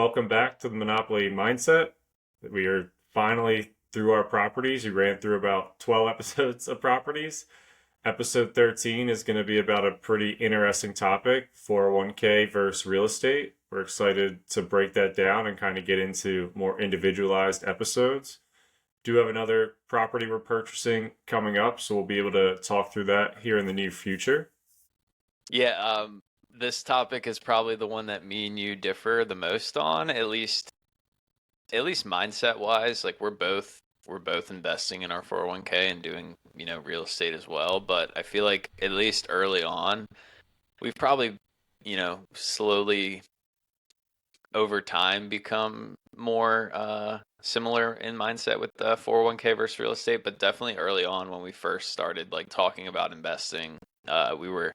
Welcome back to the Monopoly Mindset. We are finally through our properties. We ran through about 12 episodes of properties. Episode 13 is going to be about a pretty interesting topic, 401k versus real estate. We're excited to break that down and kind of get into more individualized episodes. Do have another property we're purchasing coming up, so we'll be able to talk through that here in the near future. Yeah, this topic is probably the one that me and you differ the most on, at least mindset wise. Like we're both investing in our 401k and doing, real estate as well, but I feel like at least early on, we've probably, slowly over time become more similar in mindset with the 401k versus real estate, but definitely early on when we first started like talking about investing, we were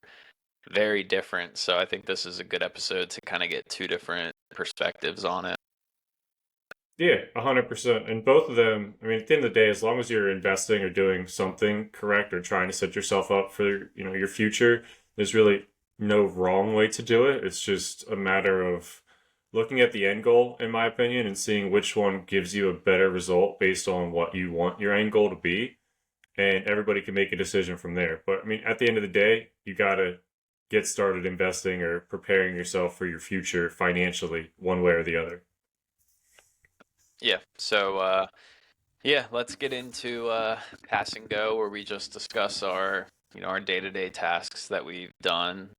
very different. So I think this is a good episode to kind of get two different perspectives on it. Yeah, 100%. And both of them, I mean, at the end of the day, as long as you're investing or doing something correct or trying to set yourself up for, your future, there's really no wrong way to do it. It's just a matter of looking at the end goal, in my opinion, and seeing which one gives you a better result based on what you want your end goal to be. And everybody can make a decision from there. But I mean, at the end of the day, you got to get started investing or preparing yourself for your future financially, one way or the other. Yeah. So yeah, let's get into pass and go, where we just discuss our day-to-day tasks that we've done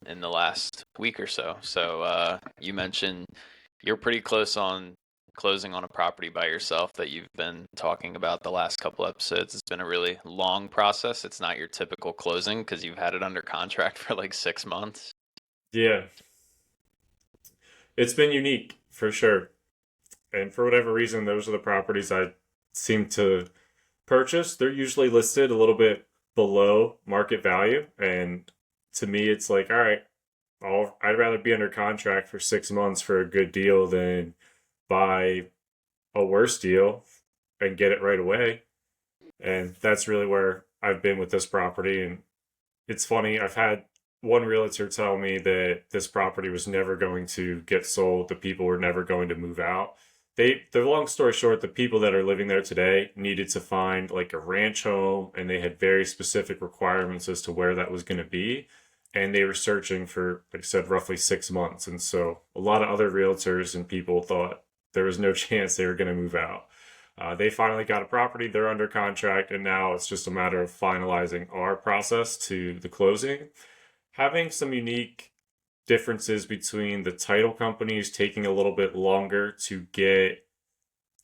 in the last week or so. So you mentioned you're pretty close on closing on a property by yourself that you've been talking about the last couple episodes. It's been a really long process. It's not your typical closing because you've had it under contract for like 6 months. Yeah, it's been unique for sure. And for whatever reason, those are the properties I seem to purchase. They're usually listed a little bit below market value. And to me, it's like, all right, I'd rather be under contract for 6 months for a good deal than buy a worse deal and get it right away. And that's really where I've been with this property. And it's funny, I've had one realtor tell me that this property was never going to get sold. The people were never going to move out. The long story short, the people that are living there today needed to find like a ranch home, and they had very specific requirements as to where that was going to be. And they were searching for, like I said, roughly 6 months. And so a lot of other realtors and people thought there was no chance they were going to move out. They finally got a property, they're under contract, and now it's just a matter of finalizing our process to the closing. Having some unique differences between the title companies taking a little bit longer to get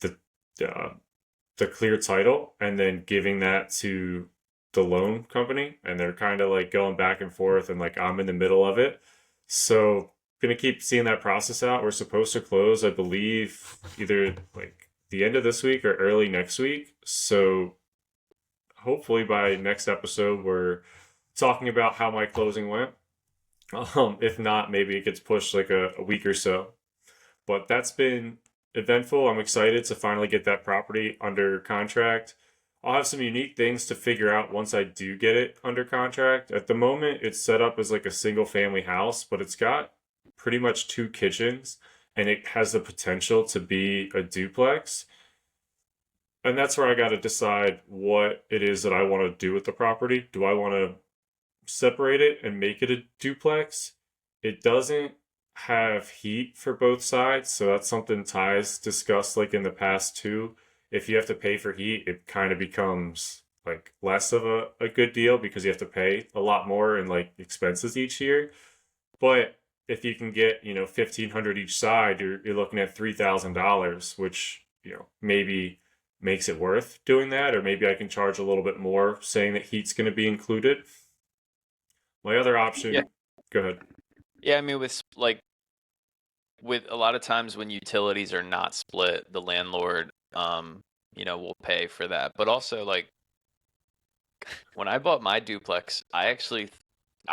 the uh, the clear title and then giving that to the loan company, and they're kind of like going back and forth, and like I'm in the middle of it. So gonna keep seeing that process out. We're supposed to close, I believe, either like the end of this week or early next week. So hopefully by next episode we're talking about how my closing went. If not, maybe it gets pushed like a week or so. But that's been eventful. I'm excited to finally get that property under contract. I'll have some unique things to figure out once I do get it under contract. At the moment, it's set up as like a single family house, but it's got pretty much two kitchens, and it has the potential to be a duplex. And that's where I got to decide what it is that I want to do with the property. Do I want to separate it and make it a duplex? It doesn't have heat for both sides, so that's something Ty's discussed like in the past too. If you have to pay for heat, it kind of becomes like less of a good deal because you have to pay a lot more in like expenses each year. But if you can get, 1,500 each side, you're looking at $3,000, which, maybe makes it worth doing that, or maybe I can charge a little bit more saying that heat's going to be included. My other Yeah. option, go ahead. Yeah, I mean with a lot of times when utilities are not split, the landlord will pay for that. But also like when I bought my duplex, I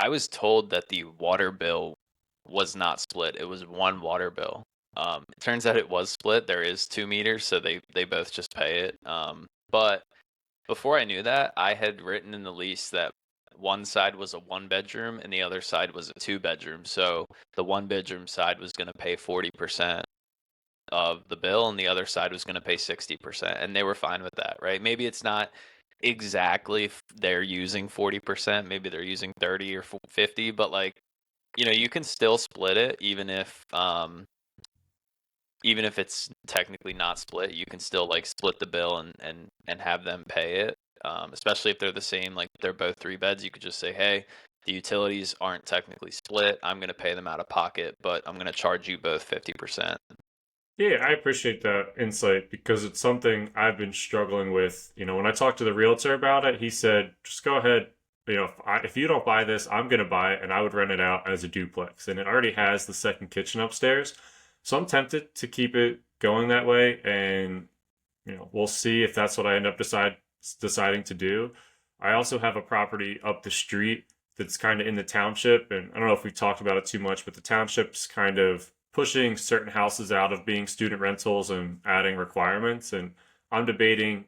was told that the water bill was not split. It was one water bill. It turns out it was split. There is 2 meters, so they both just pay it. But before I knew that, I had written in the lease that one side was a 1 bedroom and the other side was a 2 bedroom. So the 1 bedroom side was going to pay 40% of the bill and the other side was going to pay 60%, and they were fine with that, right? Maybe it's not exactly they're using 40%, maybe they're using 30 or 50, but like, you can still split it even if it's technically not split, you can still like split the bill and have them pay it. Especially if they're the same, like they're both 3 beds, you could just say, hey, the utilities aren't technically split. I'm going to pay them out of pocket, but I'm going to charge you both 50%. Yeah, I appreciate that insight because it's something I've been struggling with. When I talked to the realtor about it, he said, just go ahead. If you don't buy this, I'm going to buy it and I would rent it out as a duplex. And it already has the second kitchen upstairs. So I'm tempted to keep it going that way. And, we'll see if that's what I end up deciding to do. I also have a property up the street that's kind of in the township. And I don't know if we talked about it too much, but the township's kind of pushing certain houses out of being student rentals and adding requirements. And I'm debating,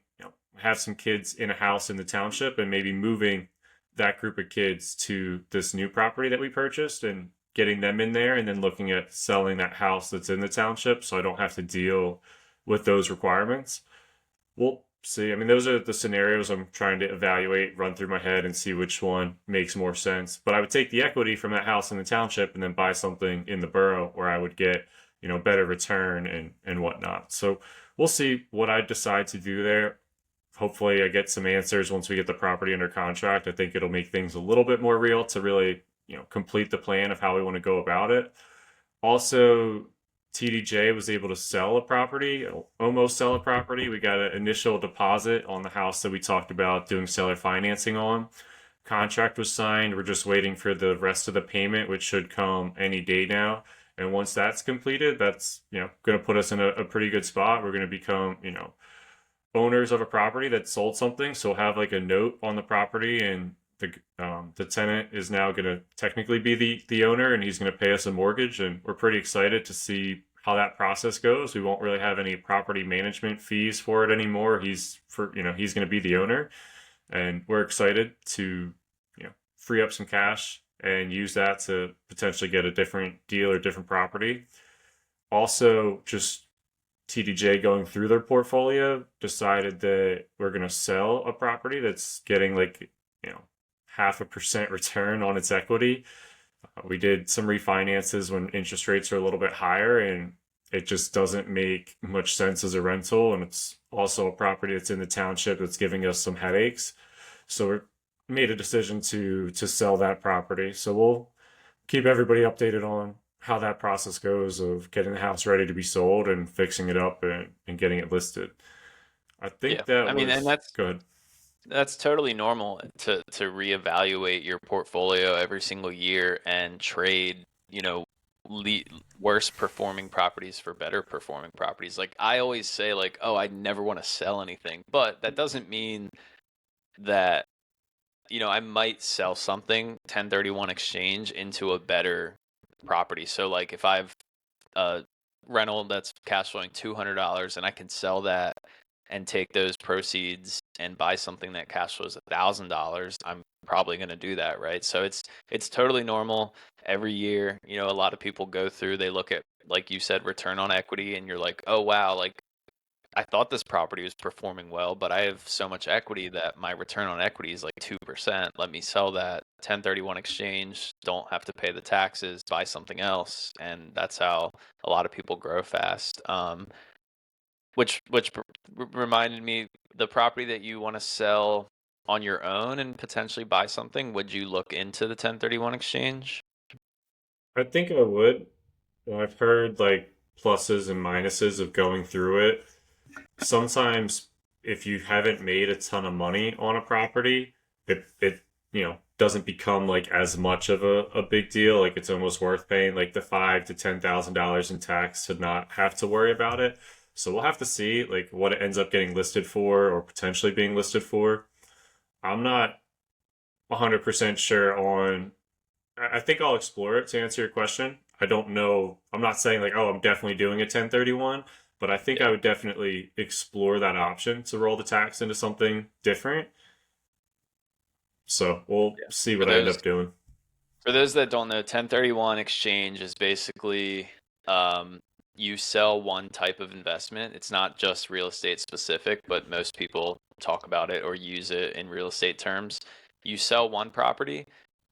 have some kids in a house in the township and maybe moving that group of kids to this new property that we purchased and getting them in there and then looking at selling that house that's in the township so I don't have to deal with those requirements. We'll see. I mean, those are the scenarios I'm trying to evaluate, run through my head, and see which one makes more sense. But I would take the equity from that house in the township and then buy something in the borough where I would get, better return and whatnot. So we'll see what I decide to do there. Hopefully, I get some answers once we get the property under contract. I think it'll make things a little bit more real to really, complete the plan of how we want to go about it. Also, TDJ was able to sell a property, almost sell a property. We got an initial deposit on the house that we talked about doing seller financing on. Contract was signed. We're just waiting for the rest of the payment, which should come any day now. And once that's completed, that's, going to put us in a pretty good spot. We're going to become, owners of a property that sold something. So we'll have like a note on the property, and the tenant is now going to technically be the owner, and he's going to pay us a mortgage. And we're pretty excited to see how that process goes. We won't really have any property management fees for it anymore. He's going to be the owner, and we're excited to free up some cash and use that to potentially get a different deal or different property. Also, just TDJ going through their portfolio decided that we're going to sell a property that's getting like 0.5% return on its equity. We did some refinances when interest rates are a little bit higher, and it just doesn't make much sense as a rental. And it's also a property that's in the township that's giving us some headaches. So we made a decision to sell that property. So we'll keep everybody updated on how that process goes of getting the house ready to be sold and fixing it up and getting it listed. I think Yeah, that I mean, was and that's good. that's totally normal to reevaluate your portfolio every single year and trade, le worse performing properties for better performing properties. Like I always say, like, oh, I never want to sell anything, but that doesn't mean that, I might sell something 1031 exchange into a better property. So like if I've a rental that's cash flowing $200 and I can sell that and take those proceeds and buy something that cash flows $1,000, I'm probably going to do that, right? So it's totally normal every year. A lot of people go through, they look at, like you said, return on equity, and you're like, oh wow, like I thought this property was performing well, but I have so much equity that my return on equity is like 2%. Let me sell that 1031 exchange, don't have to pay the taxes, buy something else. And that's how a lot of people grow fast. Which reminded me, the property that you want to sell on your own and potentially buy something, would you look into the 1031 exchange? I think I would. I've heard like pluses and minuses of going through it. Sometimes if you haven't made a ton of money on a property, it doesn't become like as much of a big deal. Like it's almost worth paying like the $5,000 to $10,000 in tax to not have to worry about it. So we'll have to see like what it ends up getting listed for or potentially being listed for. I'm not 100% sure on. I think I'll explore it to answer your question. I don't know. I'm not saying like, oh, I'm definitely doing a 1031, but I think I would definitely explore that option to roll the tax into something different. So we'll Yeah. see For what I end those up doing. for those that don't know, 1031 exchange is basically um, you sell one type of investment. It's not just real estate specific, but most people talk about it or use it in real estate terms. You sell one property,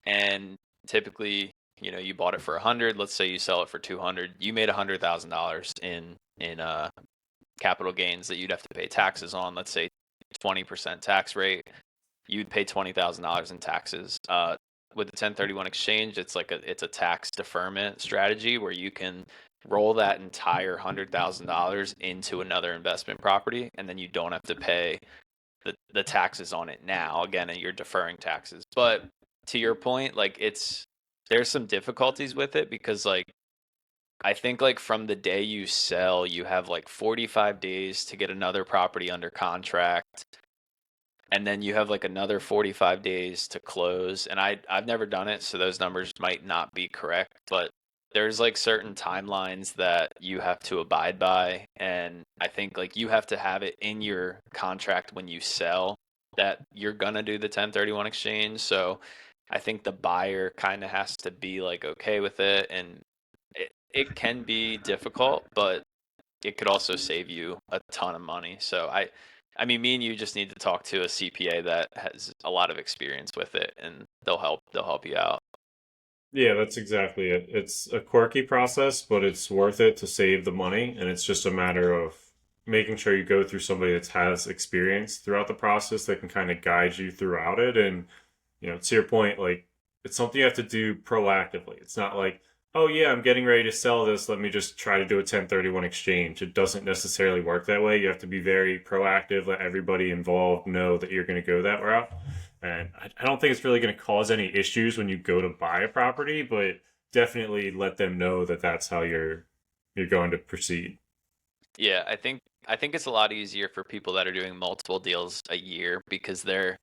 and typically, you bought it for 100. Let's say you sell it for 200. You made $100,000 in capital gains that you'd have to pay taxes on. Let's say 20% tax rate. You'd pay $20,000 in taxes. With the 1031 exchange, it's a tax deferment strategy where you can roll that entire $100,000 into another investment property, and then you don't have to pay the taxes on it now. Again, you're deferring taxes. But to your point, like there's some difficulties with it because like I think like from the day you sell, you have like 45 days to get another property under contract, and then you have like another 45 days to close. And I've never done it, so those numbers might not be correct, but there's like certain timelines that you have to abide by, and I think like you have to have it in your contract when you sell that you're gonna do the 1031 exchange. So I think the buyer kind of has to be like okay with it, and it can be difficult, but it could also save you a ton of money. So I mean, me and you just need to talk to a CPA that has a lot of experience with it, and they'll help you out. Yeah, that's exactly it. It's a quirky process, but it's worth it to save the money. And it's just a matter of making sure you go through somebody that has experience throughout the process that can kind of guide you throughout it. And, to your point, like it's something you have to do proactively. It's not like, oh, yeah, I'm getting ready to sell this. Let me just try to do a 1031 exchange. It doesn't necessarily work that way. You have to be very proactive, let everybody involved know that you're going to go that route. And I don't think it's really going to cause any issues when you go to buy a property, but definitely let them know that that's how you're going to proceed. Yeah, I think it's a lot easier for people that are doing multiple deals a year because they're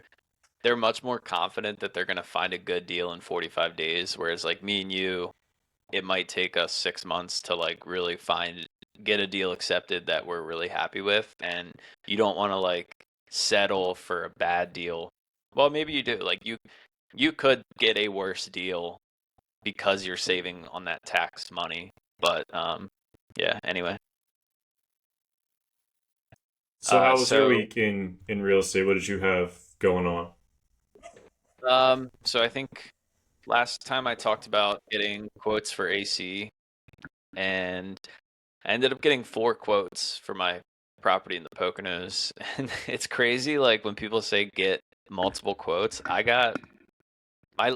much more confident that they're going to find a good deal in 45 days, whereas like me and you, it might take us 6 months to like really get a deal accepted that we're really happy with, and you don't want to like settle for a bad deal. Well, maybe you do. Like you could get a worse deal because you're saving on that tax money. But yeah. Anyway, So how was your so week in real estate? What did you have going on? so I think last time I talked about getting quotes for AC, and I ended up getting 4 quotes for my property in the Poconos. And it's crazy, like when people say get multiple quotes, I got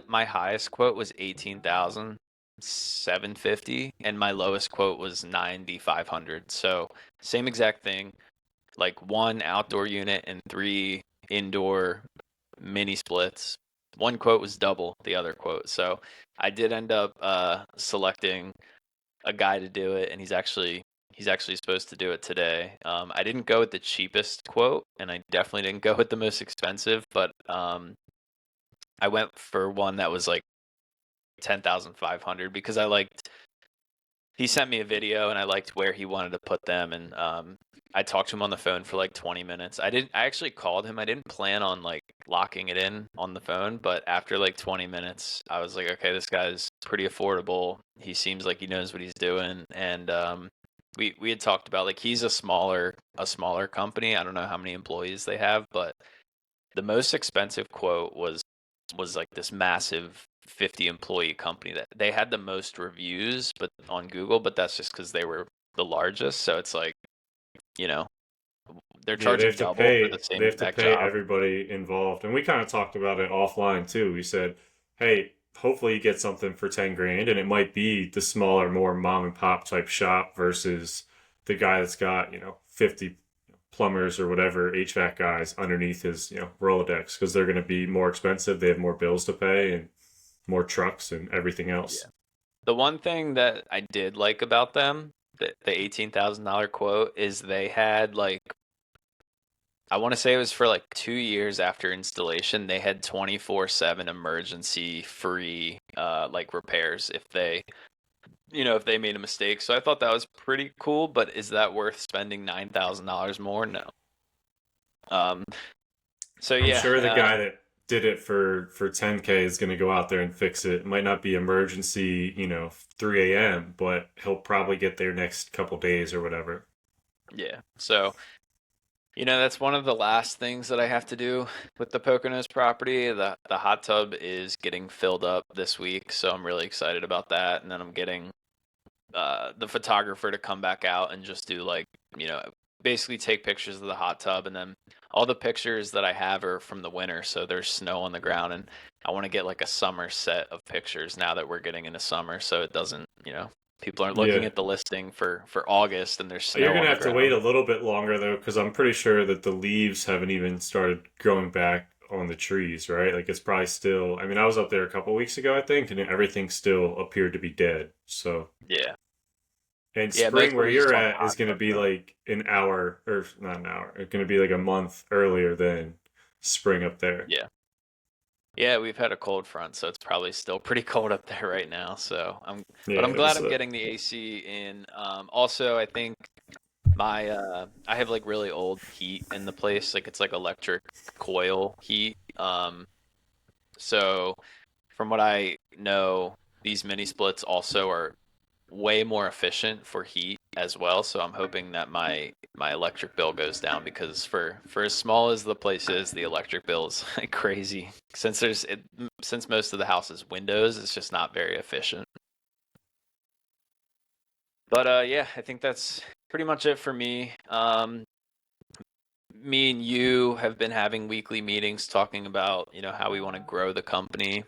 my highest quote was 18,750, and my lowest quote was 9,500. So same exact thing, like 1 outdoor unit and 3 indoor mini splits. One quote was double the other quote. So I did end up selecting a guy to do it, and he's actually supposed to do it today. I didn't go with the cheapest quote, and I definitely didn't go with the most expensive, but I went for one that was like 10,500 because I liked. He sent me a video, and I liked where he wanted to put them, and I talked to him on the phone for like 20 minutes. I actually called him. I didn't plan on like locking it in on the phone, but after like 20 minutes, I was like, okay, this guy's pretty affordable. He seems like he knows what he's doing, and we had talked about like he's a smaller company. I don't know how many employees they have, but the most expensive quote was like this massive 50 employee company that they had the most reviews but on Google, but that's just because they were the largest. So it's like, you know, they're Yeah, they charging have to double for the pay same they have to exact pay job. everybody involved. And we kind of talked about it offline too. We said, "Hey, hopefully you get something for 10 grand and it might be the smaller, more mom and pop type shop versus the guy that's got, 50 plumbers or whatever HVAC guys underneath his, Rolodex because they're going to be more expensive. They have more bills to pay and more trucks and everything else." Yeah. The one thing that I did like about them, the $18,000 quote, is they had like, I want to say it was for like 2 years after installation, they had 24/7 emergency free like repairs if they made a mistake. So I thought that was pretty cool, but is that worth spending $9,000 more? No. Um, so I'm yeah, sure the guy that did it for 10K is going to go out there and fix it. It might not be emergency, 3 a.m., but he'll probably get there next couple days or whatever. Yeah. So, that's one of the last things that I have to do with the Poconos property. The hot tub is getting filled up this week, so I'm really excited about that. And then I'm getting the photographer to come back out and just do like, you know, basically take pictures of the hot tub. And then all the pictures that I have are from the winter, so there's snow on the ground. And I want to get like a summer set of pictures now that we're getting into summer, so it doesn't, people are looking Yeah. at the listing for August and there's You're snow going on to the have to wait ground. a little bit longer, though, because I'm pretty sure that the leaves haven't even started growing back on the trees, right? Like, it's probably still, I mean, I was up there a couple weeks ago, I think, and everything still appeared to be dead. So, Yeah. and Yeah, spring where mostly just you're on the at hot is going to tub be though. like an hour, or not an hour, it's going to be like a month earlier than spring up there. Yeah. Yeah, we've had a cold front, so it's probably still pretty cold up there right now. But Yeah, I'm it glad was I'm getting the AC in. Also, I think I have like really old heat in the place, like it's like electric coil heat. So from what I know, these mini splits also are way more efficient for heat as well. So I'm hoping that my electric bill goes down because for as small as the place is, the electric bill is like crazy. Since most of the house is windows, it's just not very efficient. But yeah, I think that's pretty much it for me. Me and you have been having weekly meetings talking about, how we want to grow the company,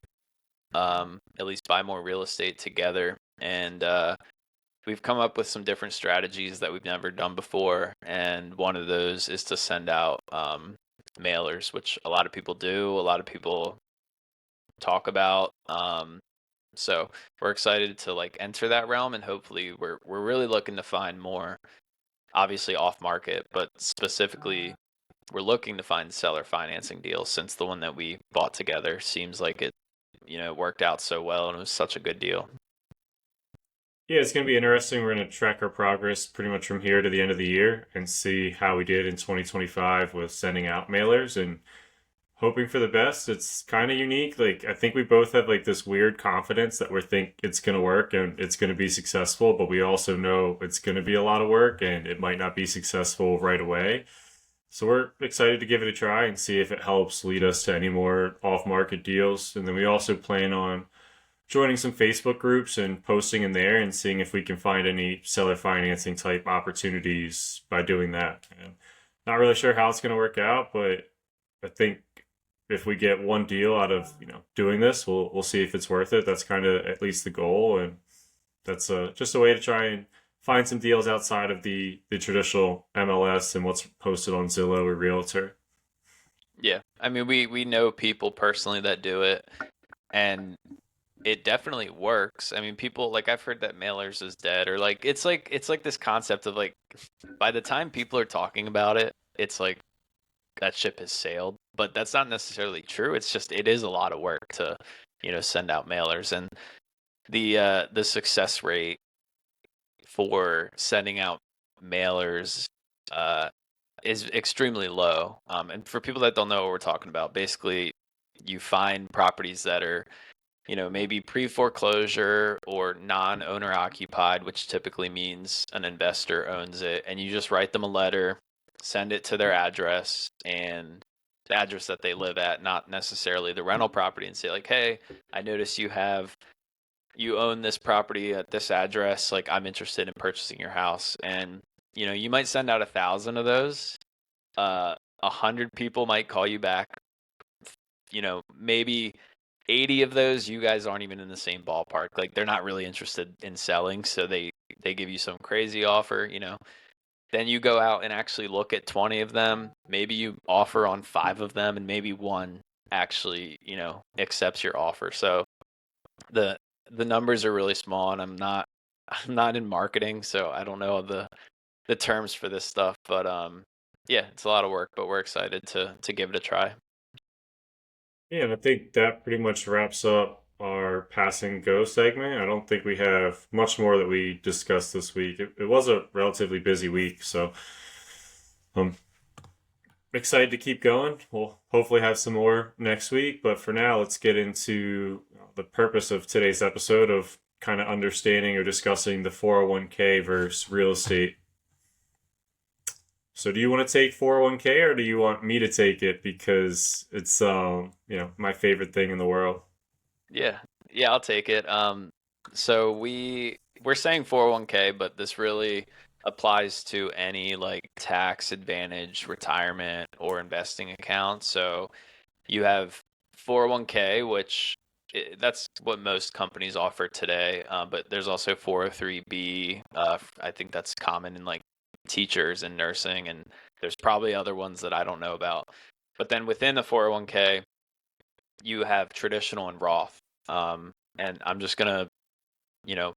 at least buy more real estate together. And we've come up with some different strategies that we've never done before. And one of those is to send out mailers, which a lot of people do, a lot of people talk about. So we're excited to like enter that realm, and hopefully we're really looking to find more, obviously off market, but specifically we're looking to find seller financing deals since the one that we bought together seems like it, worked out so well and it was such a good deal. Yeah, it's going to be interesting. We're going to track our progress pretty much from here to the end of the year and see how we did in 2025 with sending out mailers and hoping for the best. It's kind of unique. Like, I think we both have like this weird confidence that we think it's going to work and it's going to be successful, but we also know it's going to be a lot of work and it might not be successful right away. So we're excited to give it a try and see if it helps lead us to any more off-market deals. And then we also plan on joining some Facebook groups and posting in there and seeing if we can find any seller financing type opportunities by doing that. And not really sure how it's going to work out, but I think if we get one deal out of doing this, we'll see if it's worth it. That's kind of at least the goal, and that's just a way to try and find some deals outside of the traditional MLS and what's posted on Zillow or Realtor. Yeah. I mean, we know people personally that do it, and it definitely works. I mean, people like I've heard that mailers is dead, or like it's like this concept of like by the time people are talking about it, it's like that ship has sailed. But that's not necessarily true. It's just it is a lot of work to, send out mailers, and the success rate for sending out mailers uh is extremely low. And for people that don't know what we're talking about, basically you find properties that are, maybe pre-foreclosure or non-owner occupied, which typically means an investor owns it, and you just write them a letter, send it to their address and the address that they live at, not necessarily the rental property, and say like, "Hey, I notice you own this property at this address. Like, I'm interested in purchasing your house." And you might send out 1,000 of those. 100 people might call you back. Maybe 80 of those you guys aren't even in the same ballpark. Like they're not really interested in selling, so they give you some crazy offer. Then you go out and actually look at 20 of them. Maybe you offer on 5 of them and maybe one actually, accepts your offer. So the the numbers are really small, and I'm not in marketing, so I don't know the terms for this stuff, but yeah, it's a lot of work, but we're excited to give it a try. Yeah, and I think that pretty much wraps up our pass and go segment. I don't think we have much more that we discussed this week. It was a relatively busy week, so um, excited to keep going. We'll hopefully have some more next week, but for now, let's get into the purpose of today's episode of kind of understanding or discussing the 401k versus real estate. So do you want to take 401k or do you want me to take it because it's my favorite thing in the world? Yeah, yeah, I'll take it. So we're saying 401k, but this really applies to any like tax advantage retirement or investing account. So you have 401k, which that's what most companies offer today. But there's also 403b. I think that's common in like teachers and nursing, and there's probably other ones that I don't know about. But then within the 401k, you have traditional and Roth. And I'm just gonna, you know,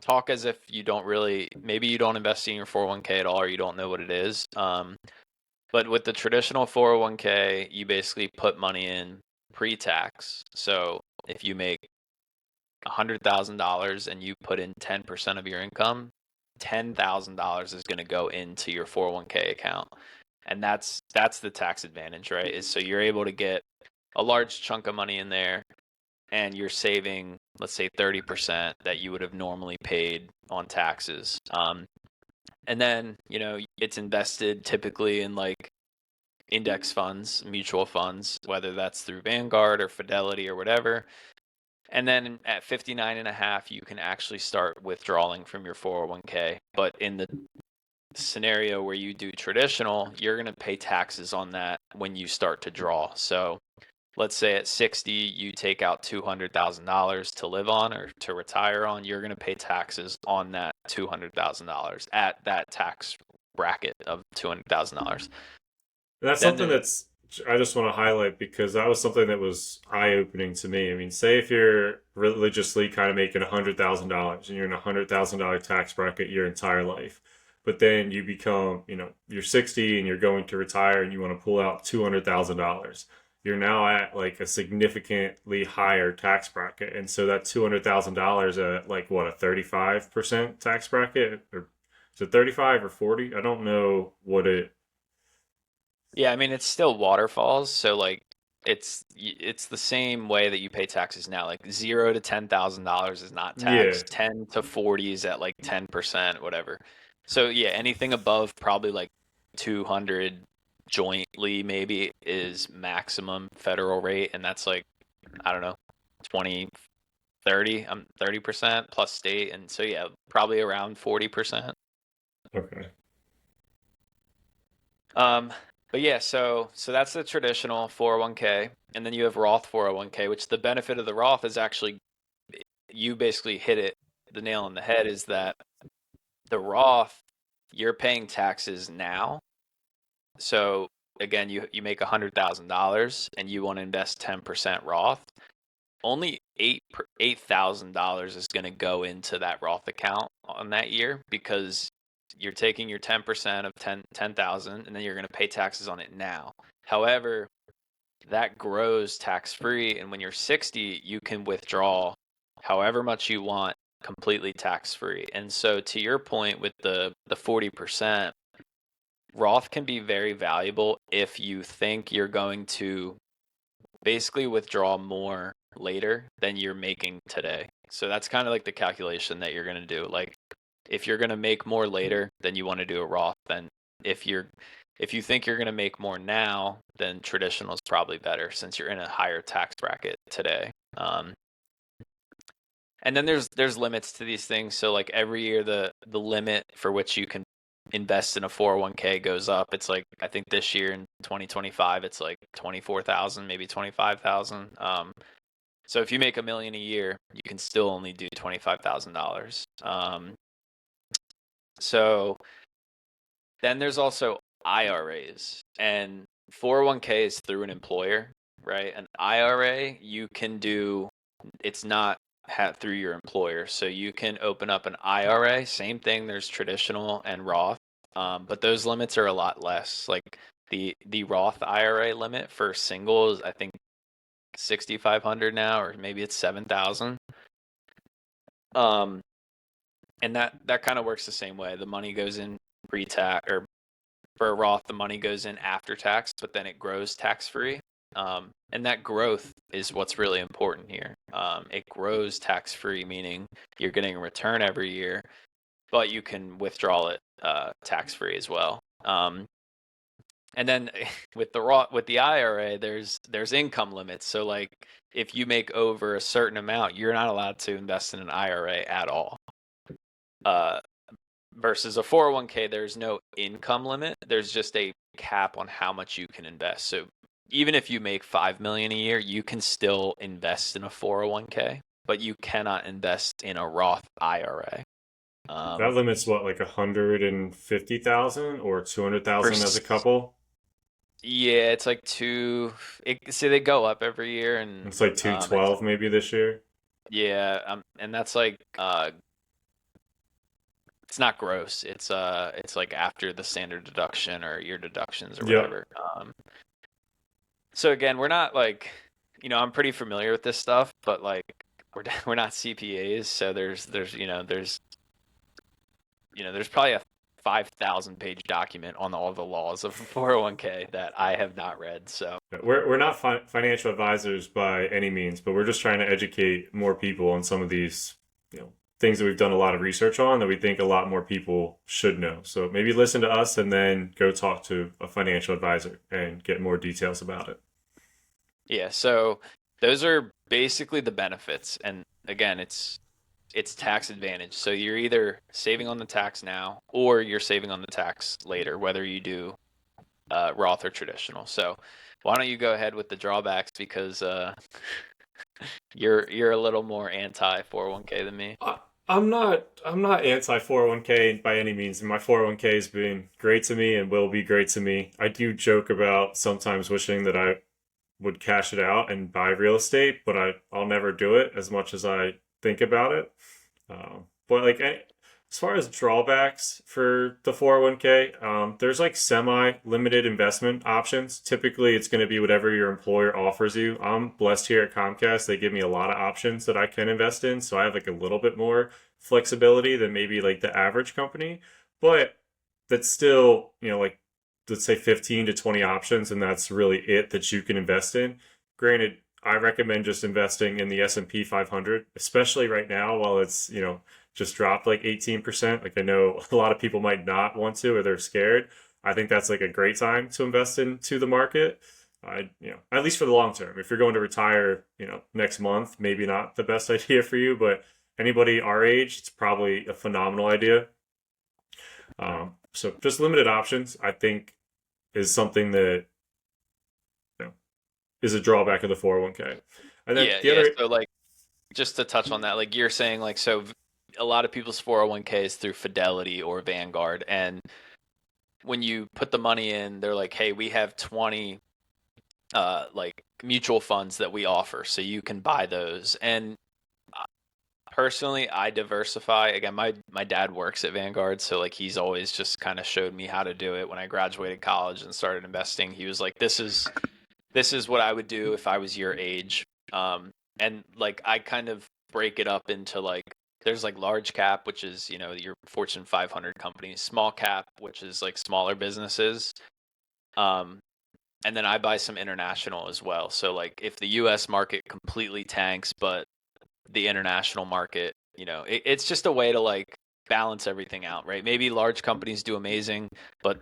talk as if you don't really, maybe you don't invest in your 401k at all, or you don't know what it is. But with the traditional 401k, you basically put money in pre-tax. So if you make $100,000 and you put in 10% of your income, $10,000 is going to go into your 401k account. And that's the tax advantage, right? Is so you're able to get a large chunk of money in there and you're saving, let's say 30% that you would have normally paid on taxes. And then, it's invested typically in like index funds, mutual funds, whether that's through Vanguard or Fidelity or whatever. And then at 59 and a half, you can actually start withdrawing from your 401k. But in the scenario where you do traditional, you're going to pay taxes on that when you start to draw. So let's say at 60, you take out $200,000 to live on or to retire on, you're going to pay taxes on that $200,000 at that tax bracket of $200,000. That's Then something there, that's I just want to highlight because that was something that was eye opening to me. I mean, say if you're religiously kind of making $100,000 and you're in $100,000 tax bracket your entire life, but then you become, you're 60 and you're going to retire and you want to pull out $200,000. You're now at like a significantly higher tax bracket, and so that $200,000 at like what, a 35% tax bracket, or is it 35 or 40? I don't know what it. yeah, I mean, it's still waterfalls. So like it's the same way that you pay taxes now. Like $0 to $10,000 is not Yeah. taxed. 10 to 40 is at like 10%, whatever. So yeah, anything above probably like 200 jointly maybe is maximum federal rate, and that's like, I don't know, 20, 30, 30% plus state, and so yeah, probably around 40%. Okay. Um, but yeah, so that's the traditional 401k, and then you have Roth 401k, which the benefit of the Roth is actually, you basically hit it the nail on the head, is that the Roth, you're paying taxes now. So again, you make $100,000 and you want to invest 10% Roth. Only $8,000 is going to go into that Roth account on that year, because you're taking your 10% of 10,000 and then you're going to pay taxes on it now. However, that grows tax free, and when you're 60, you can withdraw however much you want completely tax free. And so to your point with the 40%, Roth can be very valuable if you think you're going to basically withdraw more later than you're making today. So that's kind of like the calculation that you're going to do. Like if you're going to make more later, then you want to do a Roth. Then if you think you're going to make more now, then traditional is probably better since you're in a higher tax bracket today. And then there's limits to these things. So like every year the limit for which you can invest in a 401k goes up. It's like, I think this year in 2025 it's like 24,000, maybe 25,000. So if you make $1 million a year, you can still only do $25,000. So then there's also IRAs, and 401k is through an employer, right? An IRA you can do, it's not through your employer. So you can open up an IRA, same thing, there's traditional and Roth, but those limits are a lot less. Like the Roth IRA limit for single is, I think, 6,500 now, or maybe it's 7,000. And that kind of works the same way. The money goes in pre-tax, or For a Roth, the money goes in after tax, but then it grows tax free. And that growth is what's really important here. It grows tax free, meaning you're getting a return every year, but you can withdraw it tax free as well. And then with the IRA, there's income limits. So like if you make over a certain amount, you're not allowed to invest in an IRA at all. Versus a 401k, there's no income limit. There's just a cap on how much you can invest. So even if you make 5 million a year, you can still invest in a 401k, but you cannot invest in a Roth IRA. That limits what, like 150,000 or 200,000 as a couple? Yeah, it's like see, they go up every year, and It's like 212 maybe this year. yeah, and that's like it's not gross. It's like after the standard deduction or your deductions or Yep. whatever. So again, we're not like, I'm pretty familiar with this stuff, but like we're not CPAs, so there's probably a 5,000 page document on all the laws of 401k that I have not read. So We're not financial advisors by any means, but we're just trying to educate more people on some of these, things that we've done a lot of research on that we think a lot more people should know. So maybe listen to us and then go talk to a financial advisor and get more details about it. yeah, so those are basically the benefits. And again, it's tax advantage. So you're either saving on the tax now or you're saving on the tax later, whether you do Roth or traditional. So why don't you go ahead with the drawbacks, because you're a little more anti 401k than me. I'm not anti 401k by any means. My 401k has been great to me and will be great to me. I do joke about sometimes wishing that I would cash it out and buy real estate, but I'll never do it as much as I think about it. But like as far as drawbacks for the 401k, there's like semi-limited investment options. Typically, it's going to be whatever your employer offers you. I'm blessed here at Comcast. They give me a lot of options that I can invest in, so I have like a little bit more flexibility than maybe like the average company. But that's still, like let's say 15 to 20 options, and that's really it that you can invest in. Granted, I recommend just investing in the S&P 500, especially right now while it's, just dropped like 18%. Like I know a lot of people might not want to or they're scared. I think that's like a great time to invest into the market. At least for the long term. If you're going to retire, next month, maybe not the best idea for you, but anybody our age, it's probably a phenomenal idea. So just limited options, I think, is something that is a drawback of the 401k. And then Yeah. So like, just to touch on that, like you're saying, like, so a lot of people's 401k is through Fidelity or Vanguard, and when you put the money in, they're like, hey, we have 20 like mutual funds that we offer, so you can buy those. And personally, I diversify. Again, my dad works at Vanguard, so like he's always just kind of showed me how to do it. When I graduated college and started investing, he was like, this is what I would do if I was your age. And like I kind of break it up into like, there's like large cap, which is, your Fortune 500 companies, small cap, which is like smaller businesses. And then I buy some international as well. So like if the US market completely tanks, but the international market, it's just a way to like balance everything out, right? Maybe large companies do amazing, but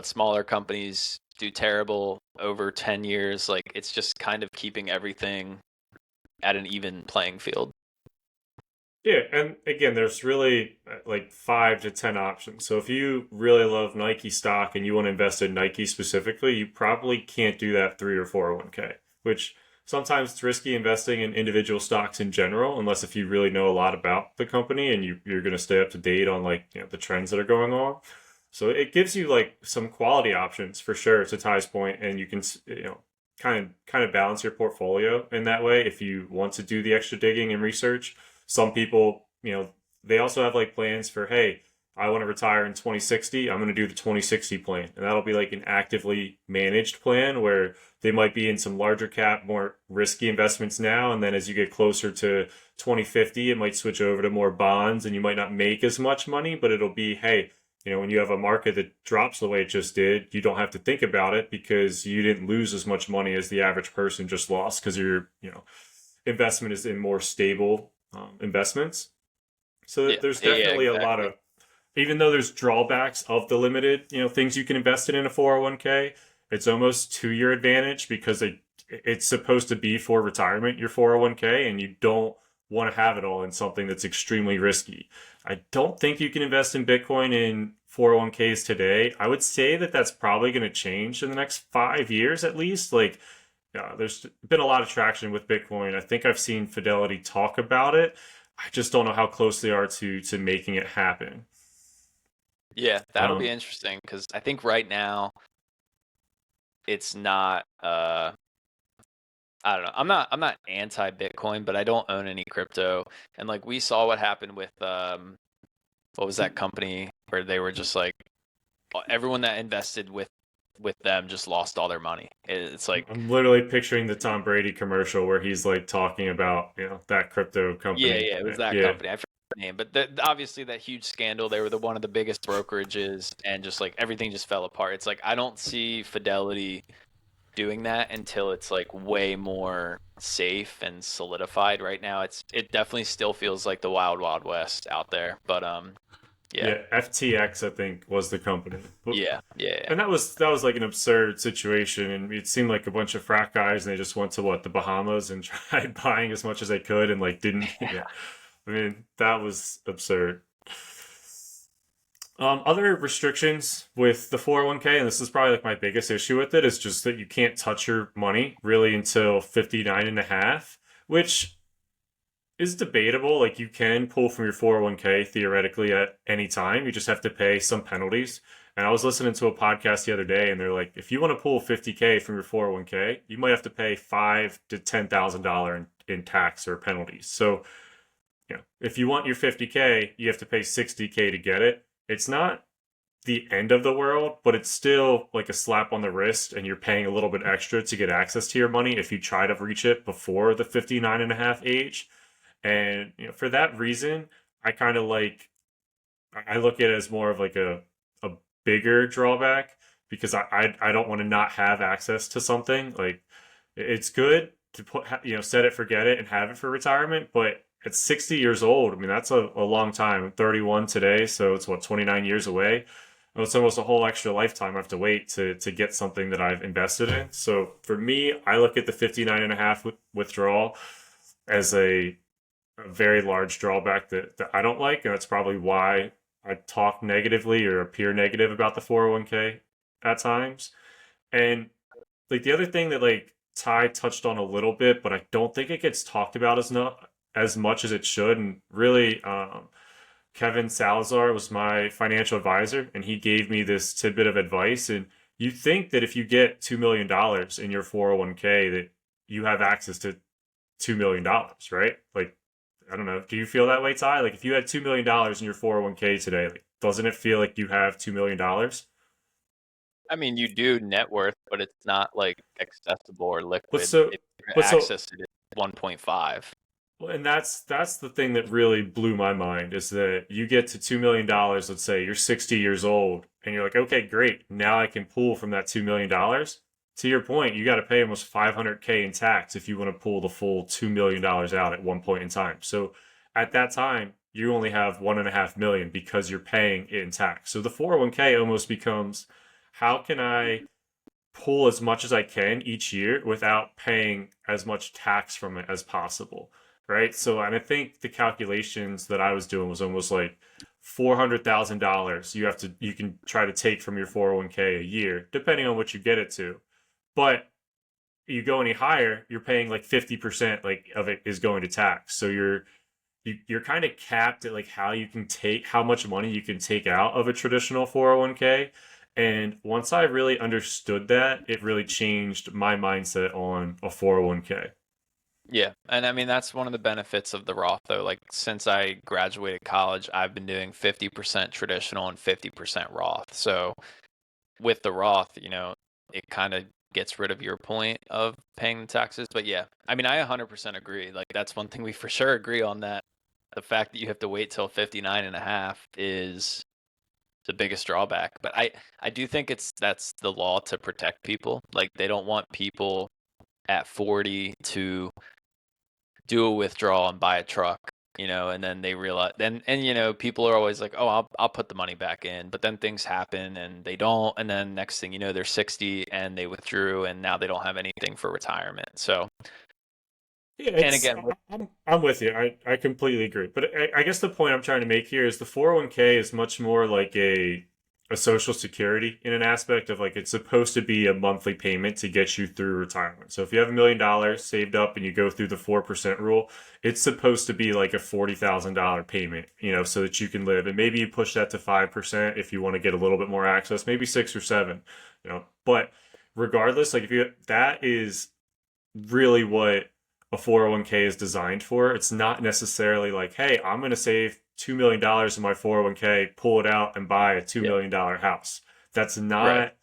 smaller companies do terrible over 10 years. Like it's just kind of keeping everything at an even playing field. Yeah, and again, there's really like 5 to 10 options. So if you really love Nike stock and you want to invest in Nike specifically, you probably can't do that through your 401k, which sometimes it's risky investing in individual stocks in general, unless if you really know a lot about the company and you're going to stay up to date on like the trends that are going on. So it gives you like some quality options for sure, to Ty's point, and you can kind of balance your portfolio in that way if you want to do the extra digging and research. Some people, they also have like plans for, hey, I want to retire in 2060. I'm going to do the 2060 plan. And that'll be like an actively managed plan where they might be in some larger cap, more risky investments now. And then as you get closer to 2050, it might switch over to more bonds and you might not make as much money, but it'll be, hey, when you have a market that drops the way it just did, you don't have to think about it because you didn't lose as much money as the average person just lost because your investment is in more stable investments. So Yeah, there's yeah, definitely a lot exactly. of, even though there's drawbacks of the limited, things you can invest in a 401k, it's almost to your advantage because it's supposed to be for retirement, your 401k, and you don't want to have it all in something that's extremely risky. I don't think you can invest in Bitcoin in 401ks today. I would say that that's probably going to change in the next 5 years at least. Like, yeah, there's been a lot of traction with Bitcoin. I think I've seen Fidelity talk about it. I just don't know how close they are to making it happen. Yeah, that'll be Um, interesting because I think right now it's not. I don't know. I'm not anti Bitcoin, but I don't own any crypto. And like we saw what happened with what was that company where they were just like everyone that invested with them just lost all their money. It's like I'm literally picturing the Tom Brady commercial where he's like talking about, that crypto yeah, company. yeah, it was that Yeah. company. I forget the name, but obviously that huge scandal. They were one of the biggest brokerages, and just like everything just fell apart. It's like I don't see Fidelity doing that until it's like way more safe and solidified. Right now, it definitely still feels like the wild wild west out there. But yeah, Yeah, FTX I think was the company. yeah, yeah, yeah. And that was like an absurd situation, and it seemed like a bunch of frat guys, and they just went to the Bahamas and tried buying as much as they could, and like didn't. Yeah, I mean that was absurd. Other restrictions with the 401k, and this is probably like my biggest issue with it, is just that you can't touch your money really until 59 and a half, which is debatable. Like you can pull from your 401k theoretically at any time. You just have to pay some penalties. And I was listening to a podcast the other day, and they're like, if you want to pull 50k from your 401k, you might have to pay five to $10,000 in tax or penalties. So, if you want your 50k, you have to pay 60k to get it. It's not the end of the world, but it's still like a slap on the wrist, and you're paying a little bit extra to get access to your money if you try to reach it before the 59 and a half age. And for that reason, I kind of like I look at it as more of like a bigger drawback because I don't want to not have access to something. Like it's good to put set it, forget it, and have it for retirement, but at 60 years old, I mean that's a long time. I'm 31 today, so it's what, 29 years away. And it's almost a whole extra lifetime I have to wait to get something that I've invested in. So for me, I look at the 59 and a half withdrawal as a very large drawback that I don't like, and that's probably why I talk negatively or appear negative about the 401k at times. And like the other thing that like Ty touched on a little bit, but I don't think it gets talked about as much as it should. And really, Kevin Salazar was my financial advisor, and he gave me this tidbit of advice. And you think that if you get $2 million in your 401k, that you have access to $2 million, right? Like I don't know. Do you feel that way, Ty? Like if you had $2 million in your 401k today, like doesn't it feel like you have $2 million? I mean, you do net worth, but it's not like accessible or But liquid. so, If you but so, access it, it's 1.5. well, and that's the thing that really blew my mind is that you get to $2 million. Let's say you're 60 years old, and you're like, okay, great. Now I can pull from that $2 million. To your point, you got to pay almost 500k in tax if you want to pull the full $2 million out at one point in time. So at that time, you only have 1.5 million because you're paying it in tax. So the 401k almost becomes, how can I pull as much as I can each year without paying as much tax from it as possible, right? So, and I think the calculations that I was doing was almost like $400,000 you can try to take from your 401k a year, depending on what you get it to. But you go any higher, you're paying like 50% like of it is going to tax. So you're kind of capped at like how much money you can take out of a traditional 401k. And once I really understood that, it really changed my mindset on a 401k. Yeah, and I mean that's one of the benefits of the Roth though. Like since I graduated college, I've been doing 50% traditional and 50% Roth. So with the Roth, it kind of gets rid of your point of paying the taxes. But yeah, I mean, I 100% agree. Like that's one thing we for sure agree on, that the fact that you have to wait till 59 and a half is the biggest drawback. But I do think that's the law to protect people. Like they don't want people at 40 to do a withdrawal and buy a truck, and then they realize and people are always like, "Oh, I'll put the money back in." But then things happen and they don't, and then next thing you know, they're 60 and they withdrew and now they don't have anything for retirement. So, Yeah, and it's again, I'm with you. I completely agree. But I guess the point I'm trying to make here is the 401k is much more like a social security in an aspect of like it's supposed to be a monthly payment to get you through retirement. So if you have $1 million saved up and you go through the 4% rule, it's supposed to be like a $40,000 payment, so that you can live. And maybe you push that to 5% if you want to get a little bit more access, maybe 6 or 7. But regardless, like if you that is really what a 401k is designed for. It's not necessarily like, hey, I'm going to save $2 million in my 401k, pull it out, and buy a $2 million house. That's right. not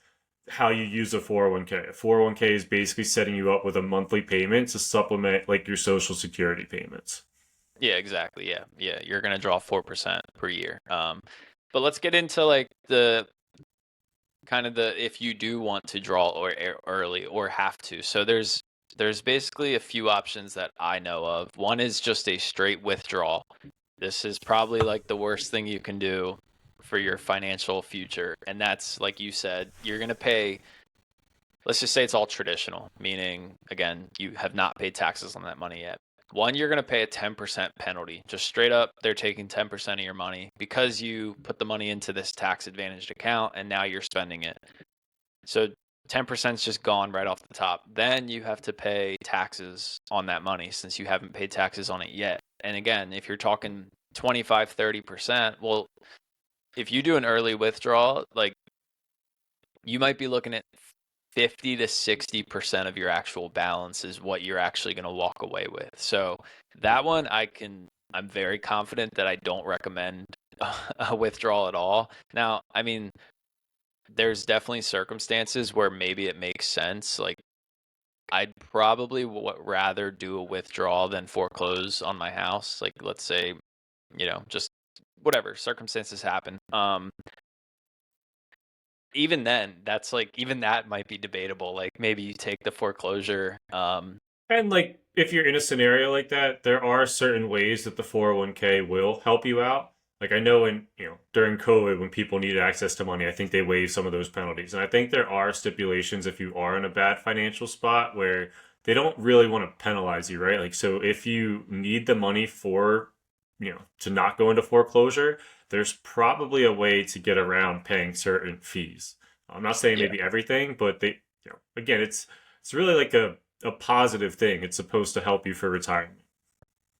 how you use a 401k. A 401k is basically setting you up with a monthly payment to supplement like your social security payments. Yeah, exactly. Yeah. Yeah, you're going to draw 4% per year. But let's get into like the kind of the if you do want to draw early or have to. So there's basically a few options that I know of. One is just a straight withdrawal. This is probably like the worst thing you can do for your financial future. And that's like you said, you're going to pay, let's just say it's all traditional, meaning again, you have not paid taxes on that money yet. One, you're going to pay a 10% penalty. Just straight up, they're taking 10% of your money because you put the money into this tax advantaged account and now you're spending it. So 10% is just gone right off the top. Then you have to pay taxes on that money since you haven't paid taxes on it yet. And again, if you're talking 25, 30%, well, if you do an early withdrawal, like you might be looking at 50 to 60% of your actual balance is what you're actually going to walk away with. So that one I'm very confident that I don't recommend a withdrawal at all. Now, I mean, there's definitely circumstances where maybe it makes sense. Like I'd probably rather do a withdrawal than foreclose on my house. Like let's say, just whatever circumstances happen. Even then, that's like even that might be debatable. Like maybe you take the foreclosure. And like if you're in a scenario like that, there are certain ways that the 401k will help you out. Like I know in, during COVID when people needed access to money, I think they waived some of those penalties. And I think there are stipulations if you are in a bad financial spot where they don't really want to penalize you, right? Like so if you need the money for, to not go into foreclosure, there's probably a way to get around paying certain fees. I'm not saying Yeah. maybe everything, but again, it's really like a positive thing. It's supposed to help you for retirement.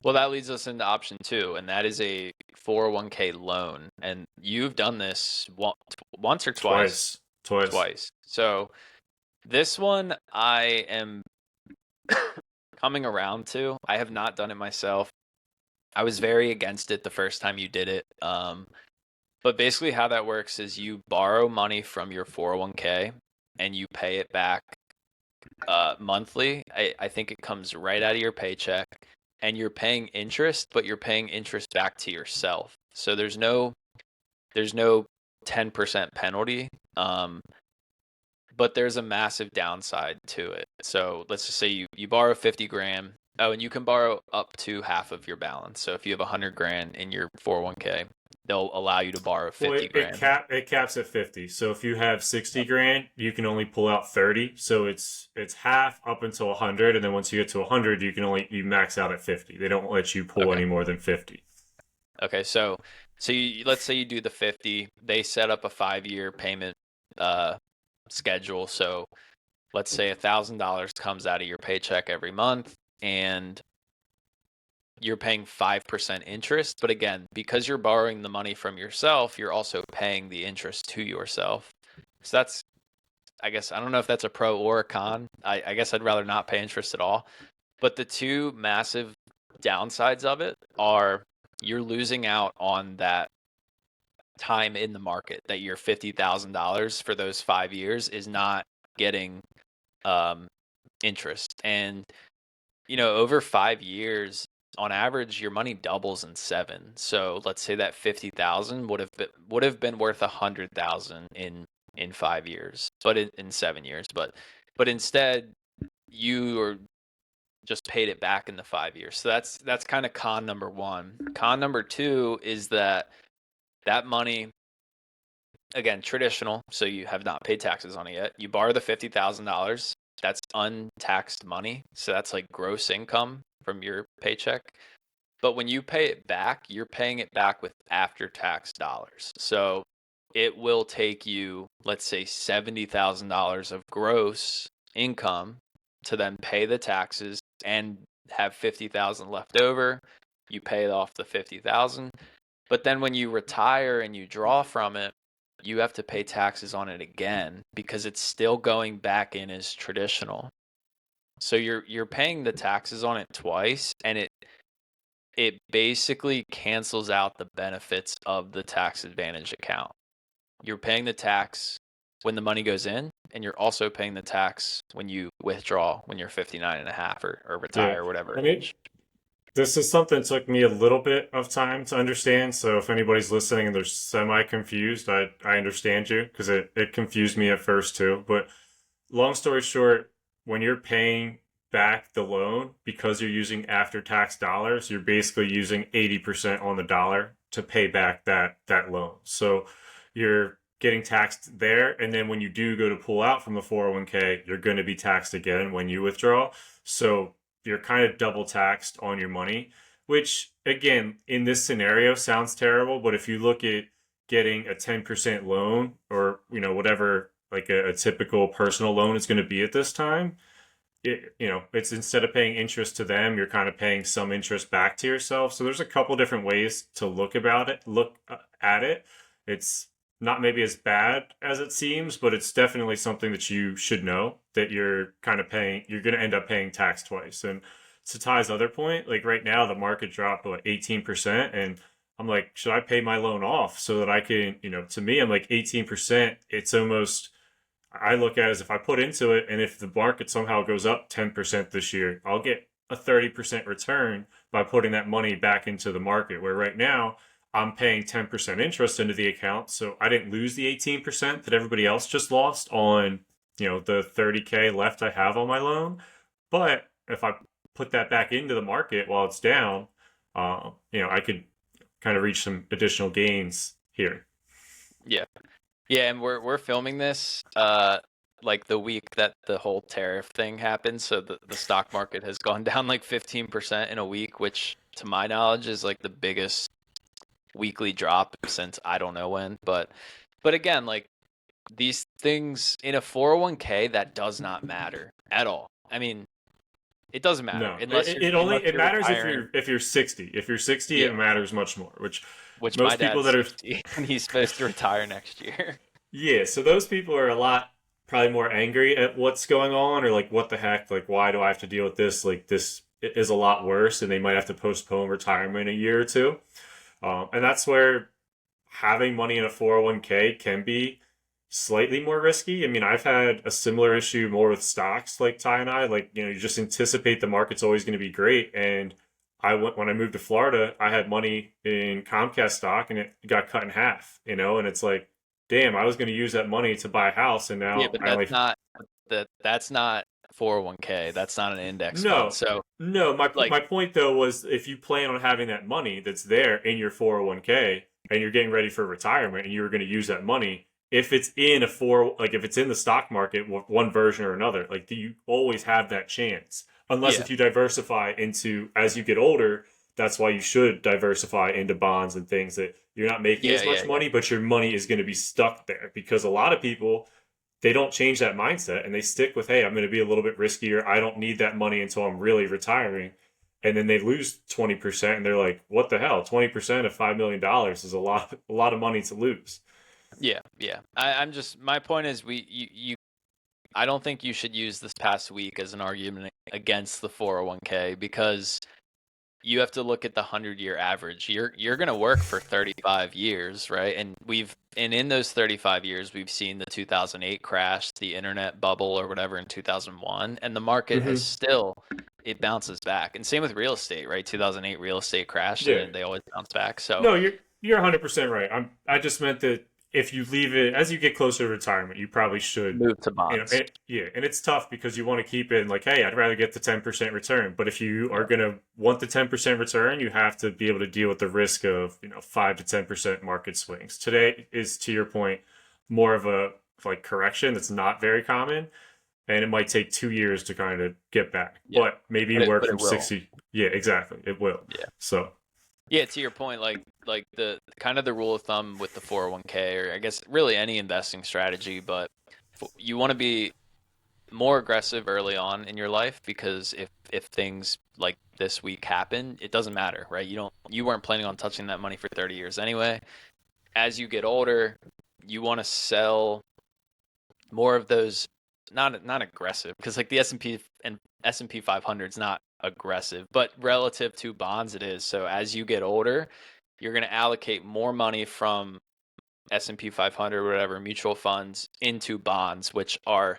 Well, that leads us into option two, and that is a 401k loan. And you've done this once or twice? Twice. Twice. Twice. So this one I am coming around to. I have not done it myself. I was very against it the first time you did it. But basically, how that works is you borrow money from your 401k and you pay it back monthly. I think it comes right out of your paycheck, and you're paying interest, but you're paying interest back to yourself. So there's no 10% penalty. But there's a massive downside to it. So let's just say you borrow 50 grand. Oh, and you can borrow up to half of your balance. So if you have 100 grand in your 401k, they'll allow you to borrow Well, 50 grand. it caps at 50. So if you have 60 grand, you can only pull out 30. So it's half up until 100, and then once you get to 100, you max out at 50. They don't let you pull Okay. any more than 50. Okay. So let's say you do the 50. They set up a 5-year payment uh, schedule. So let's say $1,000 comes out of your paycheck every month, and you're paying 5% interest. But again, because you're borrowing the money from yourself, you're also paying the interest to yourself. So that's, I guess, I don't know if that's a pro or a con. I guess I'd rather not pay interest at all. But the two massive downsides of it are you're losing out on that time in the market that your $50,000 for those 5 years is not getting interest. And over 5 years, on average your money doubles in 7. So let's say that 50,000 would have been worth 100,000 in 5 years, but in 7 years. But instead you are just paid it back in the 5 years. So that's kind of con number one. Con number two is that money, again, traditional, so you have not paid taxes on it yet. You borrow the $50,000. That's untaxed money. So that's like gross income from your paycheck. But when you pay it back, you're paying it back with after-tax dollars. So it will take you, let's say, $70,000 of gross income to then pay the taxes and have 50,000 left over. You pay off the 50,000. But then when you retire and you draw from it, you have to pay taxes on it again because it's still going back in as traditional. So you're paying the taxes on it twice, and it basically cancels out the benefits of the tax advantage account. You're paying the tax when the money goes in, and you're also paying the tax when you withdraw when you're 59 and a half or Yeah. retire or whatever I mean, age. this is something that took me a little bit of time to understand. So if anybody's listening and they're semi confused, I understand you because it confused me at first too. But long story short, when you're paying back the loan because you're using after tax dollars, you're basically using 80% on the dollar to pay back that loan. So you're getting taxed there, and then when you do go to pull out from the 401k, you're going to be taxed again when you withdraw. So you're kind of double taxed on your money, which again, in this scenario sounds terrible, but if you look at getting a 10% loan or, whatever like a typical personal loan is going to be at this time, it's instead of paying interest to them, you're kind of paying some interest back to yourself. So there's a couple different ways to look at it. It's not maybe as bad as it seems, but it's definitely something that you should know that you're going to end up paying tax twice. And to Ty's other point, like right now, the market dropped by 18%. And I'm like, should I pay my loan off so that I can, to me, I'm like 18%. It's almost, I look at it as if I put into it, and if the market somehow goes up 10% this year, I'll get a 30% return by putting that money back into the market. Where right now, I'm paying 10% interest into the account. So I didn't lose the 18% that everybody else just lost on, the 30K left I have on my loan. But if I put that back into the market while it's down, I could kind of reach some additional gains here. Yeah. Yeah, and we're filming this like the week that the whole tariff thing happened. So the stock market has gone down like 15% in a week, which to my knowledge is like the biggest weekly drop since I don't know when. But again, like these things in a 401k, that does not matter at all. I mean, it doesn't matter No, unless it you're matters retiring. if you're 60. If you're 60, it Yeah, matters much more. Which my most people dad's that are 60 and he's supposed to retire next year. yeah, so those people are a lot probably more angry at what's going on, or like what the heck, like why do I have to deal with this? Like this is a lot worse, and they might have to postpone retirement a year or two. And that's where having money in a 401k can be slightly more risky. I mean, I've had a similar issue more with stocks like Ty and I. Like, you just anticipate the market's always going to be great. And when I moved to Florida, I had money in Comcast stock and it got cut in half, and it's like, damn, I was going to use that money to buy a house. And Yeah, now but I only, that's not 401k. That's not an index fund. no, So no, like my point though was if you plan on having that money that's there in your 401k and you're getting ready for retirement and you were going to use that money, if it's in if it's in the stock market, one version or another, like you always have that chance. Unless yeah, if you diversify into as you get older, that's why you should diversify into bonds and things that you're not making yeah, as yeah, much yeah. money, but your money is going to be stuck there because a lot of people they don't change that mindset and they stick with, hey, I'm going to be a little bit riskier. I don't need that money until I'm really retiring. And then they lose 20% and they're like, what the hell? 20% of $5 million is a lot of money to lose. Yeah, yeah. I'm just my point is I don't think you should use this past week as an argument against the 401k because you have to look at the 100-year average. You're going to work for 35 years, right? And in those 35 years, we've seen the 2008 crash, the internet bubble or whatever in 2001, and the market has Hmm. still, it bounces back. And same with real estate, right? 2008 real estate crashed Yeah. and they always bounce back. So, No, you're 100% right. I just meant that if you leave it as you get closer to retirement, you probably should, move to bonds. yeah, and it's tough because you want to keep it in like, hey, I'd rather get the 10% return. But if you are Yeah. gonna want the 10% return, you have to be able to deal with the risk of 5 to 10% market swings. Today is, to your point, more of a like correction that's not very common, and it might take 2 years to kind of get back. Yeah. But maybe you work But it from will. 60. Yeah, exactly, it will. Yeah. So Yeah, to your point, like the kind of the rule of thumb with the 401k, or I guess really any investing strategy, but you want to be more aggressive early on in your life, because if things like this week happen, it doesn't matter, right? You weren't planning on touching that money for 30 years anyway. As you get older, you want to sell more of those, not aggressive, because like the S&P 500 is not aggressive, but relative to bonds it is. So as you get older, you're going to allocate more money from S&P 500 or whatever mutual funds into bonds, which are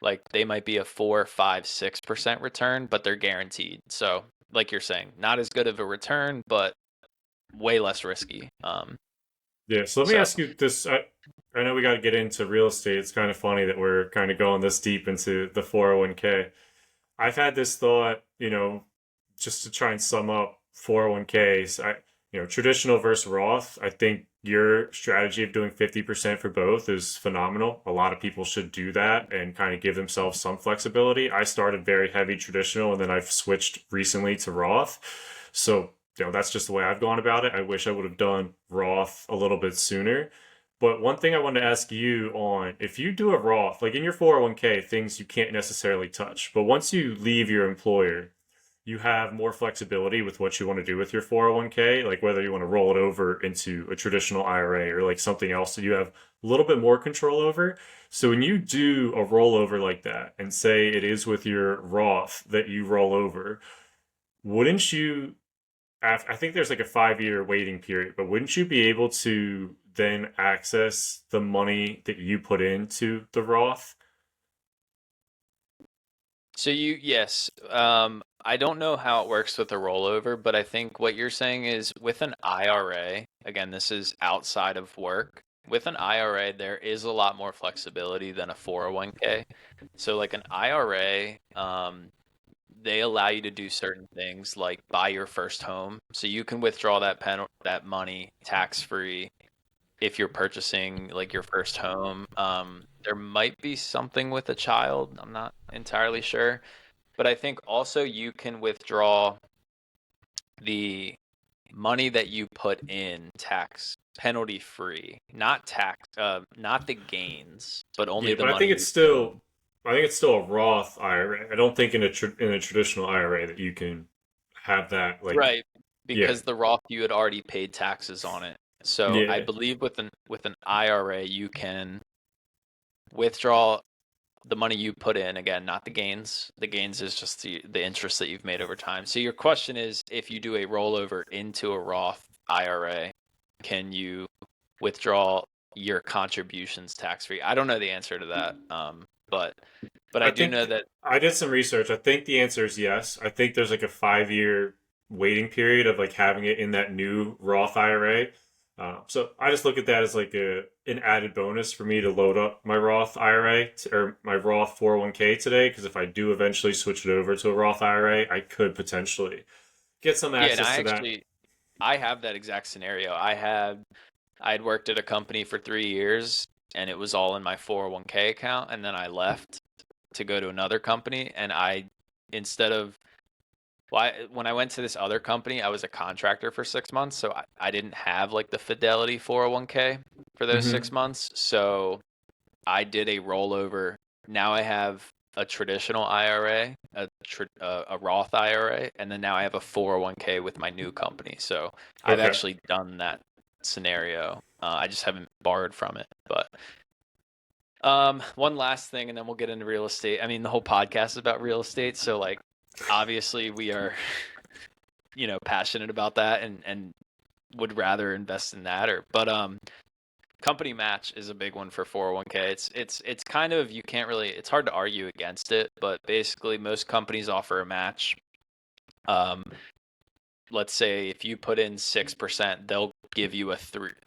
like they might be a 4, 5, 6% return, but they're guaranteed. So like you're saying, not as good of a return, but way less risky. yeah, so let me So ask you this. I know we got to get into real estate. It's kind of funny that we're kind of going this deep into the 401k. I've had this thought, just to try and sum up 401ks. Traditional versus Roth. I think your strategy of doing 50% for both is phenomenal. A lot of people should do that and kind of give themselves some flexibility. I started very heavy traditional and then I've switched recently to Roth. So, that's just the way I've gone about it. I wish I would have done Roth a little bit sooner. But one thing I wanted to ask you on, if you do a Roth, like in your 401k, things you can't necessarily touch, but once you leave your employer, you have more flexibility with what you want to do with your 401k, like whether you want to roll it over into a traditional IRA or like something else that you have a little bit more control over. So when you do a rollover like that, and say it is with your Roth that you roll over, wouldn't you I think there's like a 5 year waiting period, but wouldn't you be able to then access the money that you put into the Roth? yes, I don't know how it works with a rollover, but I think what you're saying is with an IRA, again, this is outside of work. With an IRA, there is a lot more flexibility than a 401k. So like an IRA, they allow you to do certain things like buy your first home. So you can withdraw that money tax free if you're purchasing like your first home. There might be something with a child. I'm not entirely sure, but I think also you can withdraw the money that you put in tax penalty free, not the gains, but only Yeah, the but money you put in. I think it's still a Roth IRA. I don't think in a traditional IRA that you can have that like, Right, yeah, because the Roth you had already paid taxes on it. So I yeah. believe with an IRA you can withdraw the money you put in, again, not the gains. The gains is just the interest that you've made over time. So your question is, if you do a rollover into a Roth IRA, can you withdraw your contributions tax free? I don't know the answer to that, but I I do know think that. I did some research. I think the answer is yes. I think there's like a 5 year waiting period of like having it in that new Roth IRA. So I just look at that as like an added bonus for me to load up my Roth IRA or my Roth 401k today. Because if I do eventually switch it over to a Roth IRA, I could potentially get some Yeah, and access to that. I have that exact scenario. I'd worked at a company for 3 years and it was all in my 401k account, and then I left to go to another company, and instead of when I went to this other company, I was a contractor for 6 months, so I didn't have like the Fidelity 401k for those Hmm. 6 months. So I did a rollover. Now I have a traditional IRA, a Roth IRA, and then now I have a 401k with my new company. So I've Okay. actually done that scenario. I just haven't borrowed from it. But one last thing, and then we'll get into real estate. I mean, the whole podcast is about real estate, so like obviously passionate about that and would rather invest in that. But company match is a big one for 401k. It's kind of, you can't really, it's hard to argue against it, but basically most companies offer a match. Let's say if you put in 6%, they'll give you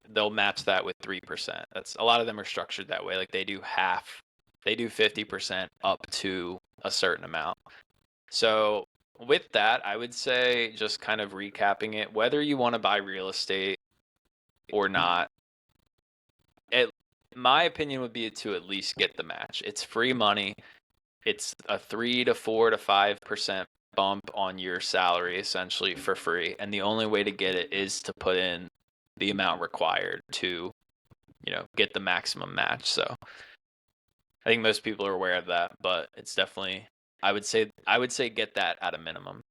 they'll match that with 3%. That's, a lot of them are structured that way. Like they do 50% up to a certain amount. So with that, I would say, just kind of recapping it, whether you want to buy real estate or not, my opinion would be to at least get the match. It's free money. It's a 3 to 4 to 5% bump on your salary, essentially, for free. And the only way to get it is to put in the amount required to, get the maximum match. So I think most people are aware of that, but it's definitely, I would say get that at a minimum.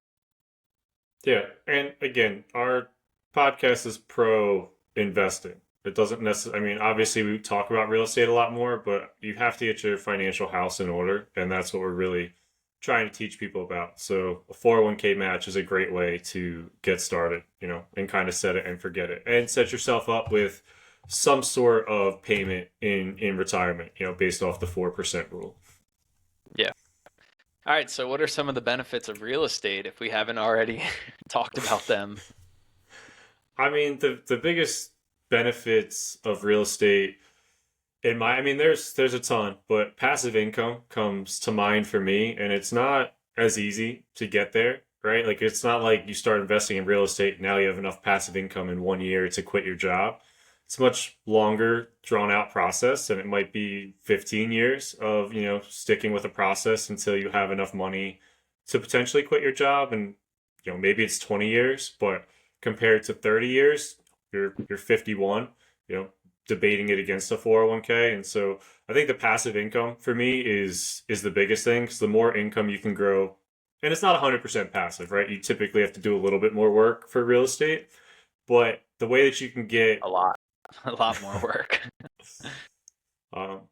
Yeah, and again, our podcast is pro investing. It doesn't necessarily, I mean, obviously we talk about real estate a lot more, but you have to get your financial house in order, and that's what we're really trying to teach people about. So a 401k match is a great way to get started, and kind of set it and forget it, and set yourself up with some sort of payment in retirement, based off the 4% rule. Yeah. All right, so what are some of the benefits of real estate if we haven't already talked about them? I mean, the biggest benefits of real estate, there's a ton, but passive income comes to mind for me, and it's not as easy to get there, right? Like it's not like you start investing in real estate and now you have enough passive income in 1 year to quit your job. It's a much longer, drawn out process, and it might be 15 years of, sticking with a process until you have enough money to potentially quit your job. And, maybe it's 20 years, but compared to 30 years, you're 51, debating it against a 401k. And so I think the passive income for me is the biggest thing, because the more income you can grow, and it's not 100% passive, right? You typically have to do a little bit more work for real estate, but the way that you can get a lot more work.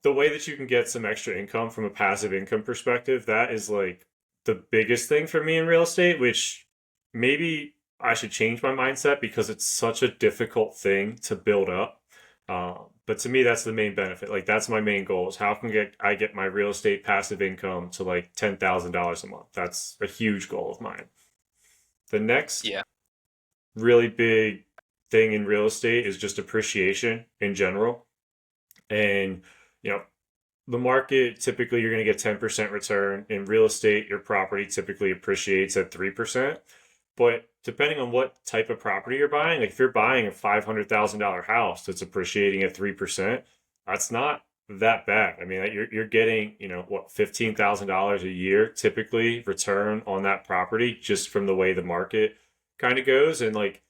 The way that you can get some extra income from a passive income perspective, that is like the biggest thing for me in real estate, which maybe I should change my mindset because it's such a difficult thing to build up. But to me, that's the main benefit. Like that's my main goal, is how can I get my real estate passive income to like $10,000 a month. That's a huge goal of mine. The next really big thing in real estate is just appreciation in general. And, the market, typically you're going to get 10% return. In real estate, your property typically appreciates at 3%. But depending on what type of property you're buying, like if you're buying a $500,000 house that's appreciating at 3%, that's not that bad. I mean, you're getting, $15,000 a year typically return on that property, just from the way the market kind of goes. And like,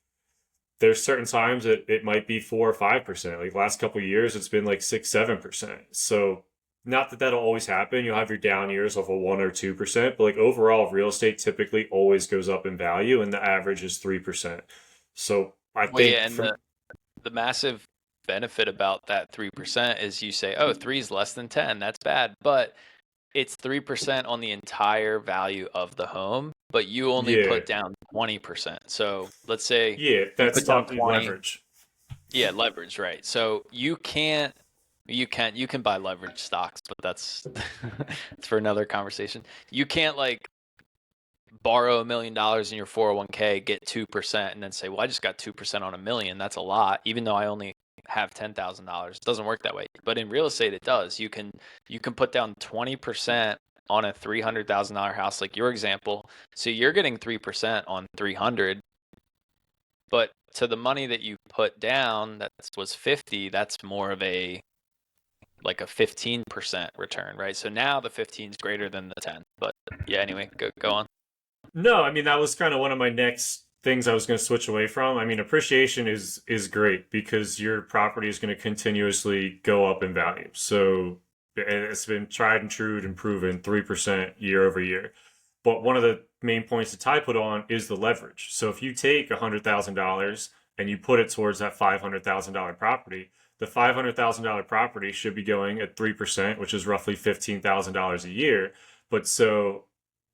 there's certain times that it might be 4 or 5%. Like last couple of years, it's been like 6-7%. So not that that'll always happen. You'll have your down years of a 1 or 2%, but like overall, real estate typically always goes up in value, and the average is 3%. So I think, and the massive benefit about that 3% is, you say, oh, 3 is less than 10. That's bad, but it's 3% on the entire value of the home, but you only put down 20%. So let's say that's talking leverage. Yeah, leverage, right? So you can buy leverage stocks, but that's it's for another conversation. You can't like borrow $1 million in your 401k, get 2%, and then say, well, I just got 2% on $1 million. That's a lot, even though I only have $10,000. It doesn't work that way. But in real estate, it does. You can put down 20% on a $300,000 house, like your example. So you're getting 3% on 300, but to the money that you put down, that was 50, that's more of a 15% return, right? So now the 15 is greater than the 10. But yeah, anyway, go on. No, I mean, that was kind of one of my next things I was going to switch away from. I mean, appreciation is great because your property is going to continuously go up in value. So it's been tried and true and proven 3% year over year. But one of the main points that Ty put on is the leverage. So if you take $100,000 and you put it towards that $500,000 property, the $500,000 property should be going at 3%, which is roughly $15,000 a year. But so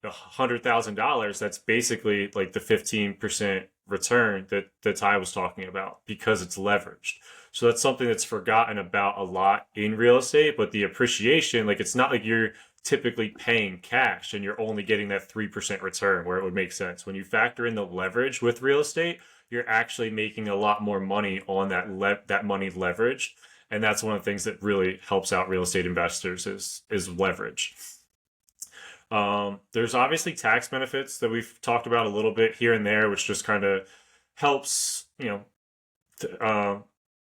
$100,000, that's basically like the 15% return that Ty was talking about because it's leveraged. So that's something that's forgotten about a lot in real estate, but the appreciation, like it's not like you're typically paying cash and you're only getting that 3% return where it would make sense. When you factor in the leverage with real estate, you're actually making a lot more money on that money leveraged. And that's one of the things that really helps out real estate investors is leverage. There's obviously tax benefits that we've talked about a little bit here and there, which just kind of helps, a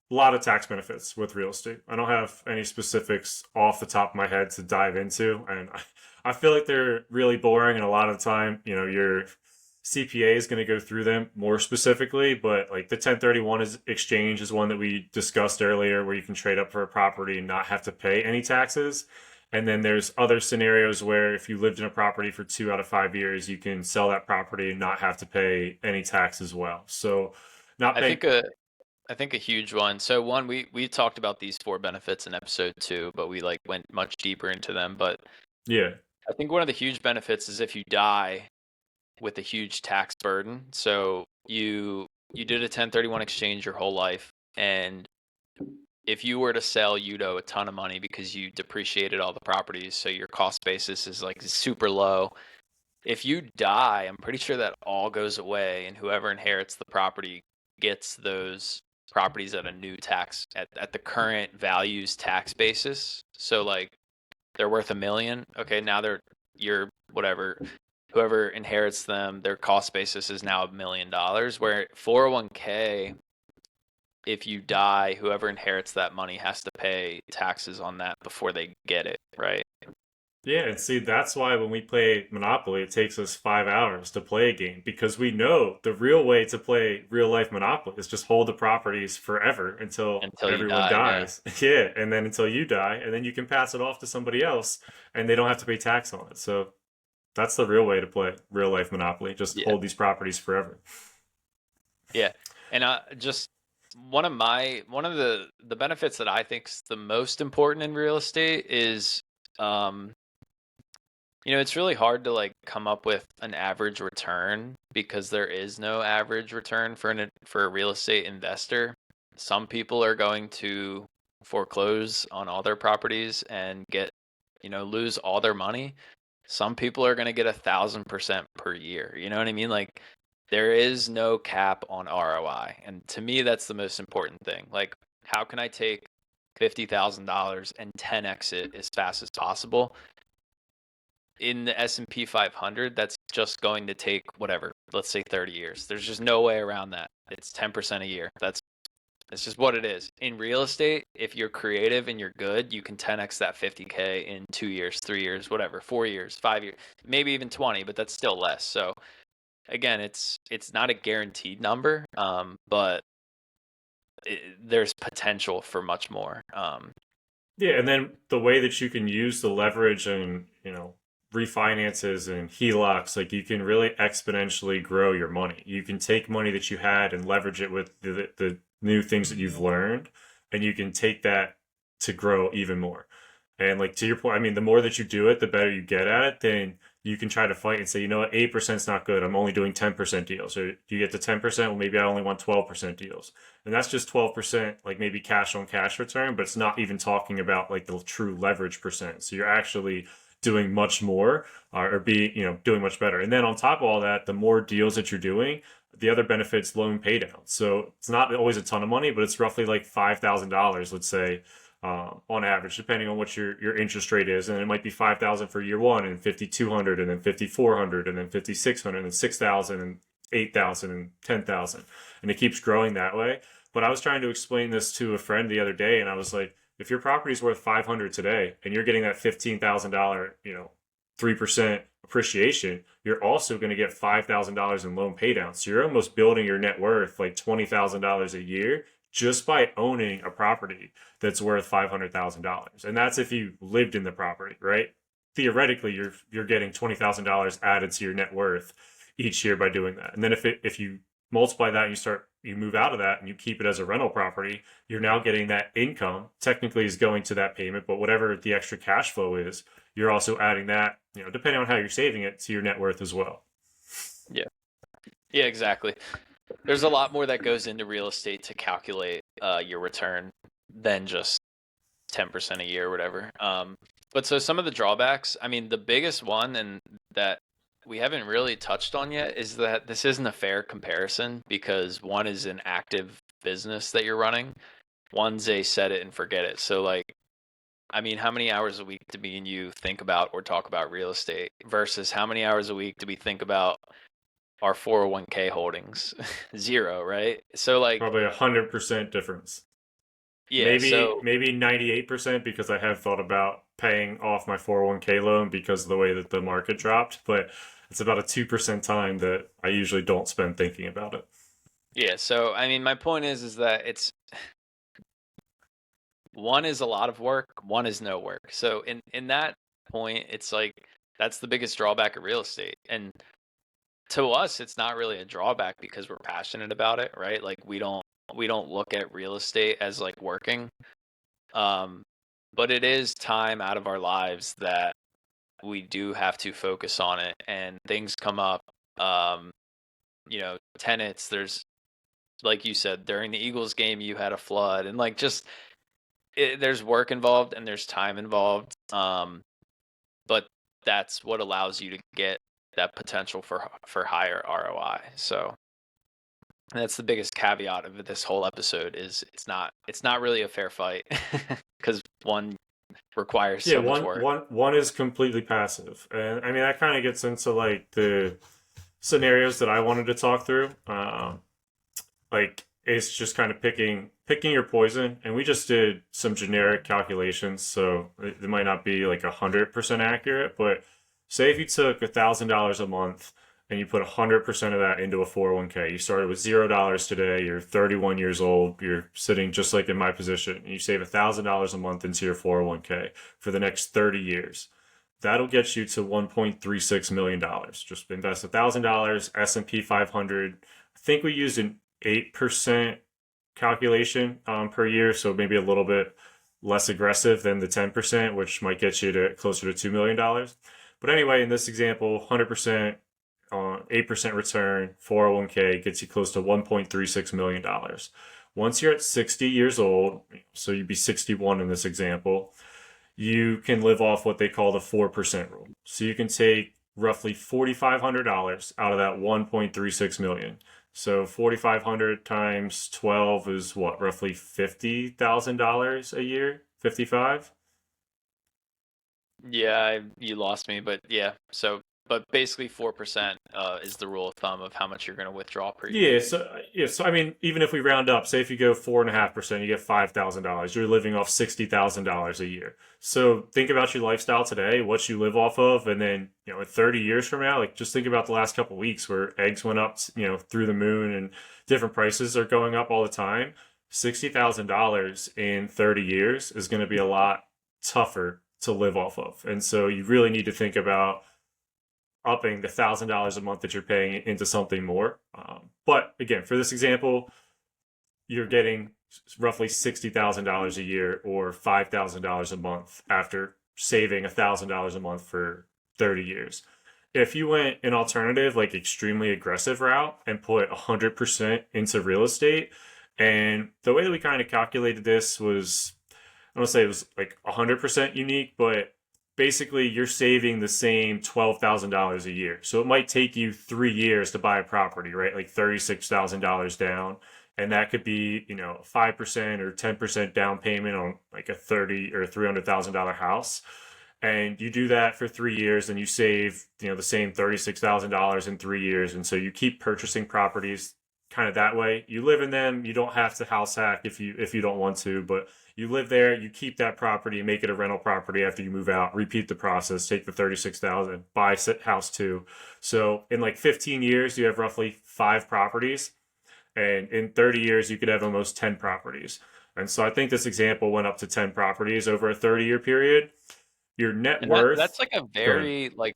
lot of tax benefits with real estate. I don't have any specifics off the top of my head to dive into, and I feel like they're really boring. And a lot of the time, your CPA is going to go through them more specifically. But like the 1031 exchange is one that we discussed earlier, where you can trade up for a property and not have to pay any taxes. And then there's other scenarios where if you lived in a property for 2 out of 5 years, you can sell that property and not have to pay any tax as well. So not I paying. think a huge one. So one, we talked about these 4 benefits in episode 2, but we like went much deeper into them. But Yeah. I think one of the huge benefits is if you die with a huge tax burden. So you did a 1031 exchange your whole life, and if you were to sell, you'd owe a ton of money because you depreciated all the properties. So your cost basis is like super low. If you die, I'm pretty sure that all goes away, and whoever inherits the property gets those properties at a new tax at the current values tax basis. So like they're worth $1 million. Okay, now you're whatever. Whoever inherits them, their cost basis is now $1 million. Where 401k, if you die, whoever inherits that money has to pay taxes on that before they get it, right? Yeah, and see, that's why when we play Monopoly, it takes us 5 hours to play a game because we know the real way to play real life Monopoly is just hold the properties forever until Until you everyone die, yeah. dies. Yeah, and then until you die, and then you can pass it off to somebody else and they don't have to pay tax on it. So that's the real way to play real life Monopoly. Just Yeah. hold these properties forever. Yeah. And just one of the benefits that I think is the most important in real estate is it's really hard to like come up with an average return because there is no average return for a real estate investor. Some people are going to foreclose on all their properties and lose all their money. Some people are going to get 1,000% per year. You know what I mean? Like there is no cap on ROI. And to me, that's the most important thing. Like, how can I take $50,000 and 10x it as fast as possible? In the S&P 500, that's just going to take whatever, let's say 30 years. There's just no way around that. It's 10% a year. That's just what it is. In real estate, if you're creative and you're good, you can 10x that 50K in 2 years, 3 years, whatever, 4 years, 5 years, maybe even 20, but that's still less. So again, it's not a guaranteed number, but there's potential for much more. Yeah, and then the way that you can use the leverage and, refinances and HELOCs, like you can really exponentially grow your money. You can take money that you had and leverage it with the new things that you've learned, and you can take that to grow even more. And like to your point, I mean, the more that you do it, the better you get at it, then you can try to fight and say, you know what, 8% is not good. I'm only doing 10% deals. Or you get to 10%, well, maybe I only want 12% deals. And that's just 12%, like maybe cash on cash return, but it's not even talking about like the true leverage percent. So you're actually doing much more doing much better. And then on top of all that, the more deals that you're doing, the other benefits loan pay down. So it's not always a ton of money, but it's roughly like $5,000, let's say, on average, depending on what your interest rate is. And it might be 5,000 for year one, and 5,200, and then 5,400, and then 5,600, and 6,000, and 8,000, and 10,000. And it keeps growing that way. But I was trying to explain this to a friend the other day, and I was like, if your property is worth 500 today and you're getting that $15,000, 3% appreciation, you're also going to get $5,000 in loan pay down. So you're almost building your net worth like $20,000 a year just by owning a property that's worth $500,000. And that's if you lived in the property, right? Theoretically, you're getting $20,000 added to your net worth each year by doing that. And then if you multiply that and you start, you move out of that and you keep it as a rental property, you're now getting that income. Technically, is going to that payment, but whatever the extra cash flow is, you're also adding that, depending on how you're saving it, to your net worth as well. Yeah. Yeah, exactly. There's a lot more that goes into real estate to calculate your return than just 10% a year or whatever. But so some of the drawbacks, I mean, the biggest one and that we haven't really touched on yet is that this isn't a fair comparison because one is an active business that you're running, one's a set it and forget it. So like, I mean, how many hours a week do me and you think about or talk about real estate versus how many hours a week do we think about our 401k holdings? Zero, right? So like, Probably 100% difference. yeah, Maybe 98% because I have thought about paying off my 401k loan because of the way that the market dropped, but it's about a 2% time that I usually don't spend thinking about it. so I mean, my point is that it's one is a lot of work, one is no work. So in that point, it's like that's the biggest drawback of real estate. And to us, it's not really a drawback because we're passionate about it, right? Like we don't look at real estate as like working. Um, but it is time out of our lives that we do have to focus on it and things come up. Um, tenants, there's like you said, during the Eagles game you had a flood and like just there's work involved and there's time involved. But that's what allows you to get that potential for higher ROI. So that's the biggest caveat of this whole episode is it's not really a fair fight because one requires Yeah, so much one work. one one is completely passive. And I mean that kind of gets into like the scenarios that I wanted to talk through. Like it's just kind of picking your poison, and we just did some generic calculations, so it might not be like 100% accurate, but say if you took $1,000 a month and you put 100% of that into a 401k. You started with $0 today, you're 31 years old, you're sitting just like in my position, and you save $1,000 a month into your 401k for the next 30 years. That'll get you to $1.36 million. Just invest $1,000, S&P 500. I think we used an 8% calculation per year, so maybe a little bit less aggressive than the 10%, which might get you to closer to $2 million. But anyway, in this example, 100%, 8% return, 401k gets you close to $1.36 million. Once you're at 60 years old, so you'd be 61 in this example, you can live off what they call the 4% rule. So you can take roughly $4,500 out of that 1.36 million. So 4,500 times 12 is what, roughly $50,000 a year? 55? Yeah, you lost me, but yeah. But basically 4% is the rule of thumb of how much you're going to withdraw per year. So I mean, even if we round up, say if you go 4.5%, you get $5,000. You're living off $60,000 a year. So think about your lifestyle today, what you live off of, and then in 30 years from now, like just think about the last couple of weeks where eggs went up, through the moon, and different prices are going up all the time. $60,000 in 30 years is going to be a lot tougher to live off of, and so you really need to think about upping the $1,000 a month that you're paying into something more. But again, for this example, you're getting roughly $60,000 a year or $5,000 a month after saving $1,000 a month for 30 years. If you went an alternative, like extremely aggressive route and put 100% into real estate, and the way that we kind of calculated this was, I don't want to say it was like 100% unique, but basically you're saving the same $12,000 a year. So it might take you 3 years to buy a property, right? Like $36,000 down. And that could be, 5% or 10% down payment on like a $30,000 or $300,000 house. And you do that for 3 years and you save, the same $36,000 in 3 years. And so you keep purchasing properties kind of that way. You live in them. You don't have to house hack if you don't want to, but you live there, you keep that property, make it a rental property after you move out, repeat the process, take the 36,000, buy house two. So in like 15 years, you have roughly 5 properties. And in 30 years, you could have almost 10 properties. And so I think this example went up to 10 properties over a 30-year period. Your net And that worth, that's like a go ahead. very like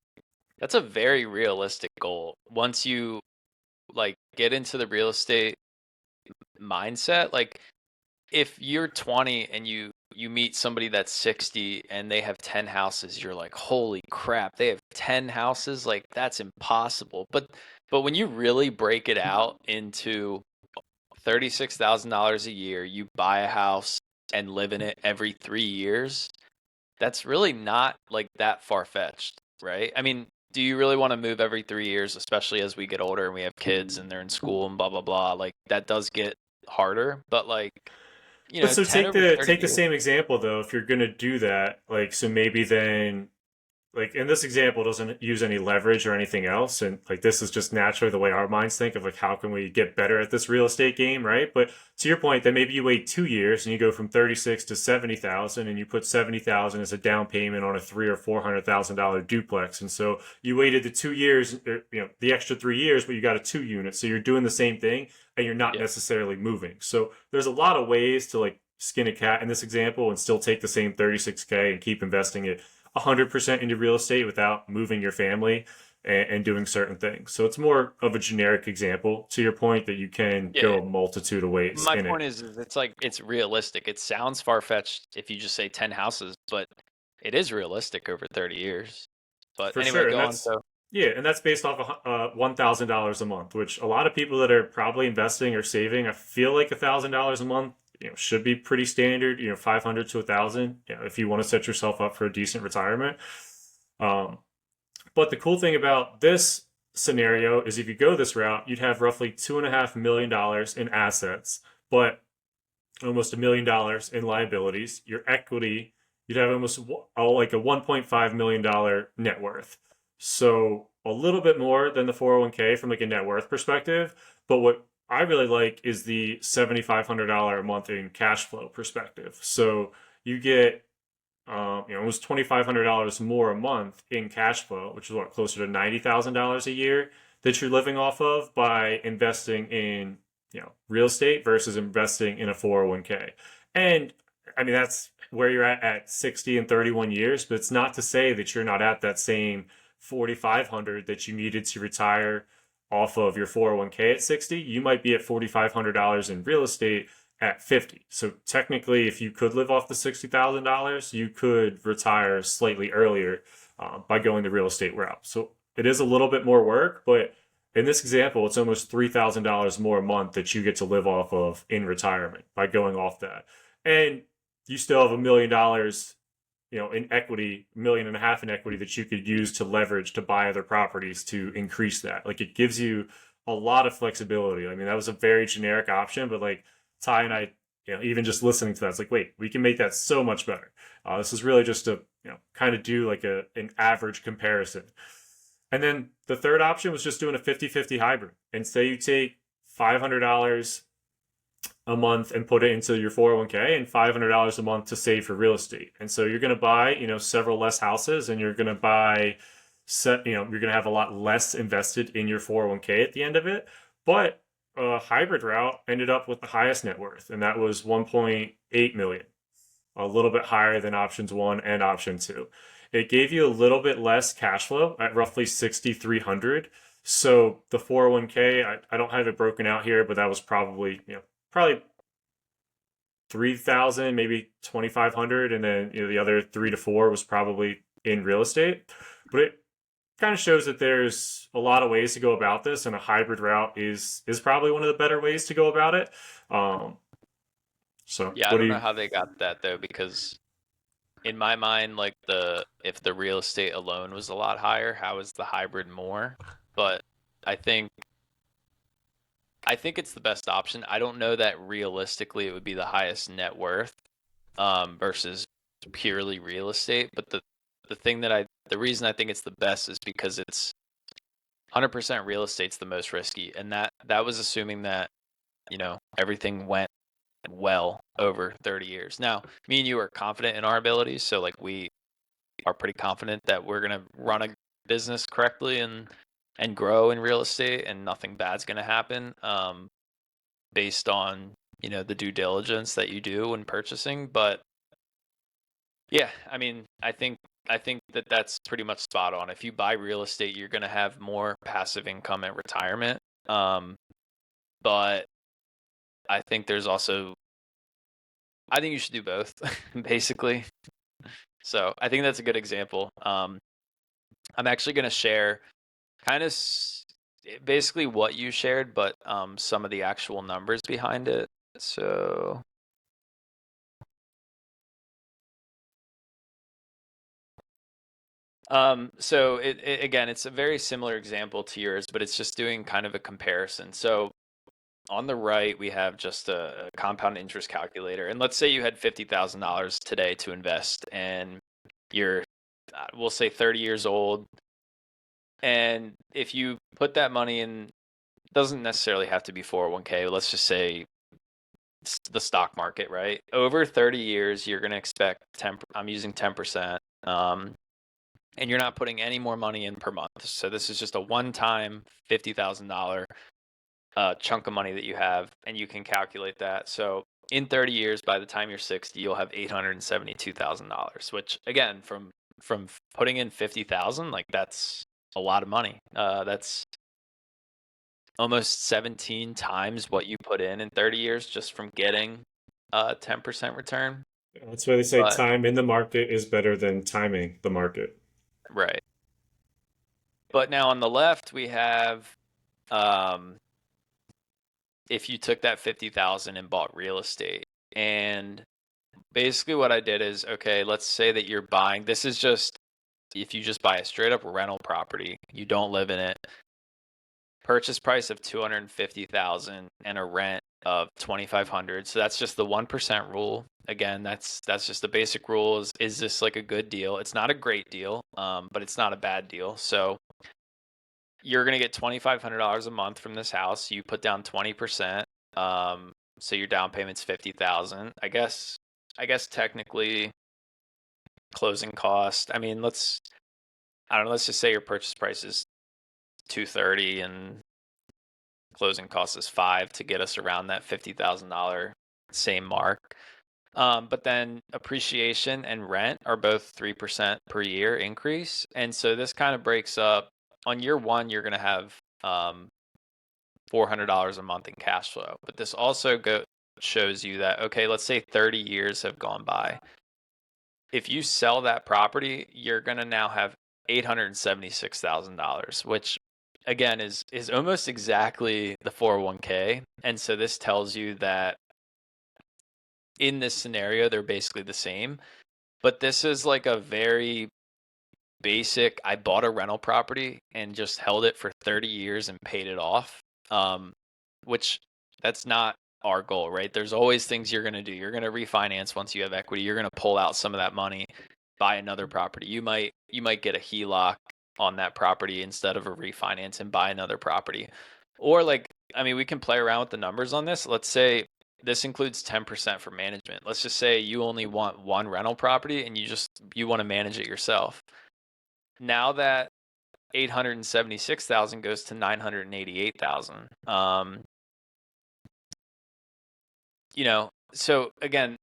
that's a very realistic goal. Once you like get into the real estate mindset. Like if you're 20 and you meet somebody that's 60 and they have 10 houses, you're like, holy crap, they have 10 houses? Like that's impossible. But when you really break it out into $36,000 a year, you buy a house and live in it every 3 years, that's really not like that far-fetched, right? I mean, do you really want to move every 3 years, especially as we get older and we have kids and they're in school and blah blah blah? Like that does get harder, but like, But so 10 take over the 30 take the years. same example though. If you're gonna do that, like so maybe then like in this example doesn't use any leverage or anything else, and like this is just naturally the way our minds think of like how can we get better at this real estate game, right? But to your point, then maybe you wait 2 years and you go from 36 to 70,000, and you put 70,000 as a down payment on a $300,000 or $400,000 duplex, and so you waited the 2 years, the extra 3 years, but you got a 2 unit, so you're doing the same thing and you're not Yeah. necessarily moving. So there's a lot of ways to like skin a cat in this example and still take the same 36K and keep investing it 100% into real estate without moving your family and doing certain things. So it's more of a generic example to your point that you can Yeah. go a multitude of ways My in point it. is it's like it's realistic. It sounds far-fetched if you just say 10 houses, but it is realistic over 30 years. But For anyway, sure. And go on. that's, So, yeah, and that's based off of $1,000 a month, which a lot of people that are probably investing or saving, I feel like $1,000 a month, should be pretty standard, 500 to 1,000, if you want to set yourself up for a decent retirement. Um, But the cool thing about this scenario is if you go this route, you'd have roughly $2.5 million in assets, but almost $1 million in liabilities. Your equity, you'd have almost like a $1.5 million net worth. So a little bit more than the 401k from like a net worth perspective. But what I really like is the $7,500 a month in cash flow perspective. So you get almost $2,500 more a month in cash flow, which is what, closer to $90,000 a year that you're living off of by investing in, real estate versus investing in a 401k. And I mean, that's where you're at 60 and 31 years, but it's not to say that you're not at that same 4,500 that you needed to retire off of your 401k at 60. You might be at $4,500 in real estate at 50. So technically, if you could live off the $60,000, you could retire slightly earlier by going the real estate route. So it is a little bit more work, but in this example, it's almost $3,000 more a month that you get to live off of in retirement by going off that. And you still have $1 million, in equity, 1.5 million in equity that you could use to leverage to buy other properties to increase that. Like it gives you a lot of flexibility. I mean, that was a very generic option, but like Ty and I, even just listening to that, it's like, wait, we can make that so much better. This is really just to, kind of do like an average comparison. And then the third option was just doing a 50-50 hybrid. And say you take $500 a month and put it into your 401k and $500 a month to save for real estate. And so you're going to buy, several less houses, and you're going to buy you're going to have a lot less invested in your 401k at the end of it. But a hybrid route ended up with the highest net worth, and that was 1.8 million, a little bit higher than options 1 and option 2. It gave you a little bit less cash flow at roughly 6,300. So the 401k, I don't have it broken out here, but that was probably 3,000, maybe 2,500, and then the other 3 to 4 was probably in real estate. But it kind of shows that there's a lot of ways to go about this, and a hybrid route is probably one of the better ways to go about it. So yeah, I what do don't know you? how they got that though, because in my mind, like if the real estate alone was a lot higher, how is the hybrid more? But I think I think it's the best option. I don't know that realistically it would be the highest net worth versus purely real estate, but the reason I think it's the best is because it's 100% real estate's the most risky, and that was assuming that everything went well over 30 years. Now, me and you are confident in our abilities, so like we are pretty confident that we're gonna run a business correctly and grow in real estate, and nothing bad's gonna happen. Based on the due diligence that you do when purchasing. But yeah, I mean, I think that that's pretty much spot on. If you buy real estate, you're going to have more passive income at retirement. But I think there's also, I think you should do both, basically. So I think that's a good example. I'm actually going to share kind of basically what you shared, but some of the actual numbers behind it. So so again, it's a very similar example to yours, but it's just doing kind of a comparison. So on the right, we have just a compound interest calculator. And let's say you had $50,000 today to invest, and you're, we'll say 30 years old. And if you put that money in, doesn't necessarily have to be 401k. Let's just say the stock market, right? Over 30 years, you're going to expect 10, I'm using 10%. And you're not putting any more money in per month. So this is just a one-time $50,000 chunk of money that you have, and you can calculate that. So in 30 years, by the time you're 60, you'll have $872,000, which again, from putting in 50,000, like that's a lot of money. That's almost 17 times what you put in 30 years just from getting a 10% return. That's why they say But time in the market is better than timing the market. right. But now on the left, we have if you took that 50,000 and bought real estate. And basically what I did is, okay, let's say that you're buying, this is just if you just buy a straight up rental property, you don't live in it, purchase price of 250,000 and a rent of 2,500. So that's just the 1% rule. Again, that's just the basic rule. Is this like a good deal? It's not a great deal, but it's not a bad deal. So you're going to get $2,500 a month from this house. You put down 20%. So your down payment's 50,000. I guess technically closing cost. I mean, I don't know, let's just say your purchase price is 230 and closing cost is 5 to get us around that $50,000 same mark. But then appreciation and rent are both 3% per year increase. And so this kind of breaks up. On year one, you're going to have $400 a month in cash flow. But this also shows you that, okay, let's say 30 years have gone by. If you sell that property, you're going to now have $876,000, which again is almost exactly the 401k. And so this tells you that in this scenario, they're basically the same. But this is like a very basic, I bought a rental property and just held it for 30 years and paid it off, which that's not our goal, right? There's always things you're going to do. You're going to refinance once you have equity. You're going to pull out some of that money, buy another property. You might get a HELOC on that property instead of a refinance and buy another property. Or like, I mean, we can play around with the numbers on this. Let's say this includes 10% for management. Let's just say you only want one rental property and you want to manage it yourself. Now that 876,000 goes to 988,000. So again,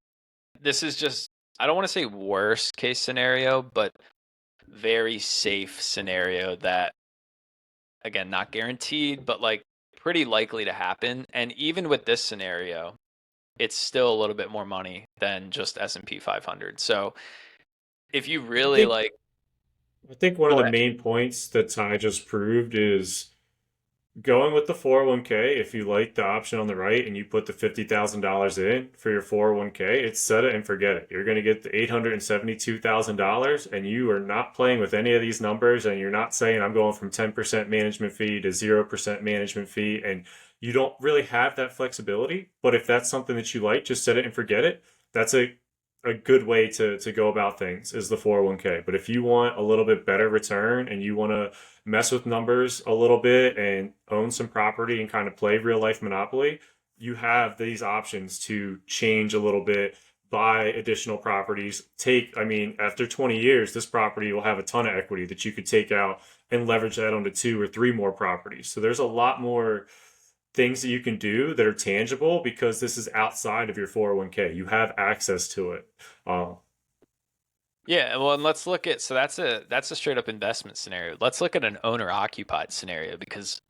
this is just, I don't want to say worst case scenario, but very safe scenario that, again, not guaranteed, but like pretty likely to happen. And even with this scenario, it's still a little bit more money than just S&P 500. So if you really I think one of go the ahead. main points that Ty just proved is going with the 401k. If you like the option on the right and you put the $50,000 in for your 401k, it's set it and forget it. You're going to get the $872,000 and you are not playing with any of these numbers, and you're not saying I'm going from 10% management fee to 0% management fee, and you don't really have that flexibility. But if that's something that you like, just set it and forget it. That's a good way to go about things is the 401k. But if you want a little bit better return and you want to mess with numbers a little bit and own some property and kind of play real life Monopoly, you have these options to change a little bit, buy additional properties. After 20 years, this property will have a ton of equity that you could take out and leverage that onto 2 or 3 more properties. So there's a lot more things that you can do that are tangible because this is outside of your 401k. You have access to it. Yeah, well, and let's look at, so that's a straight up investment scenario. Let's look at an owner occupied scenario, because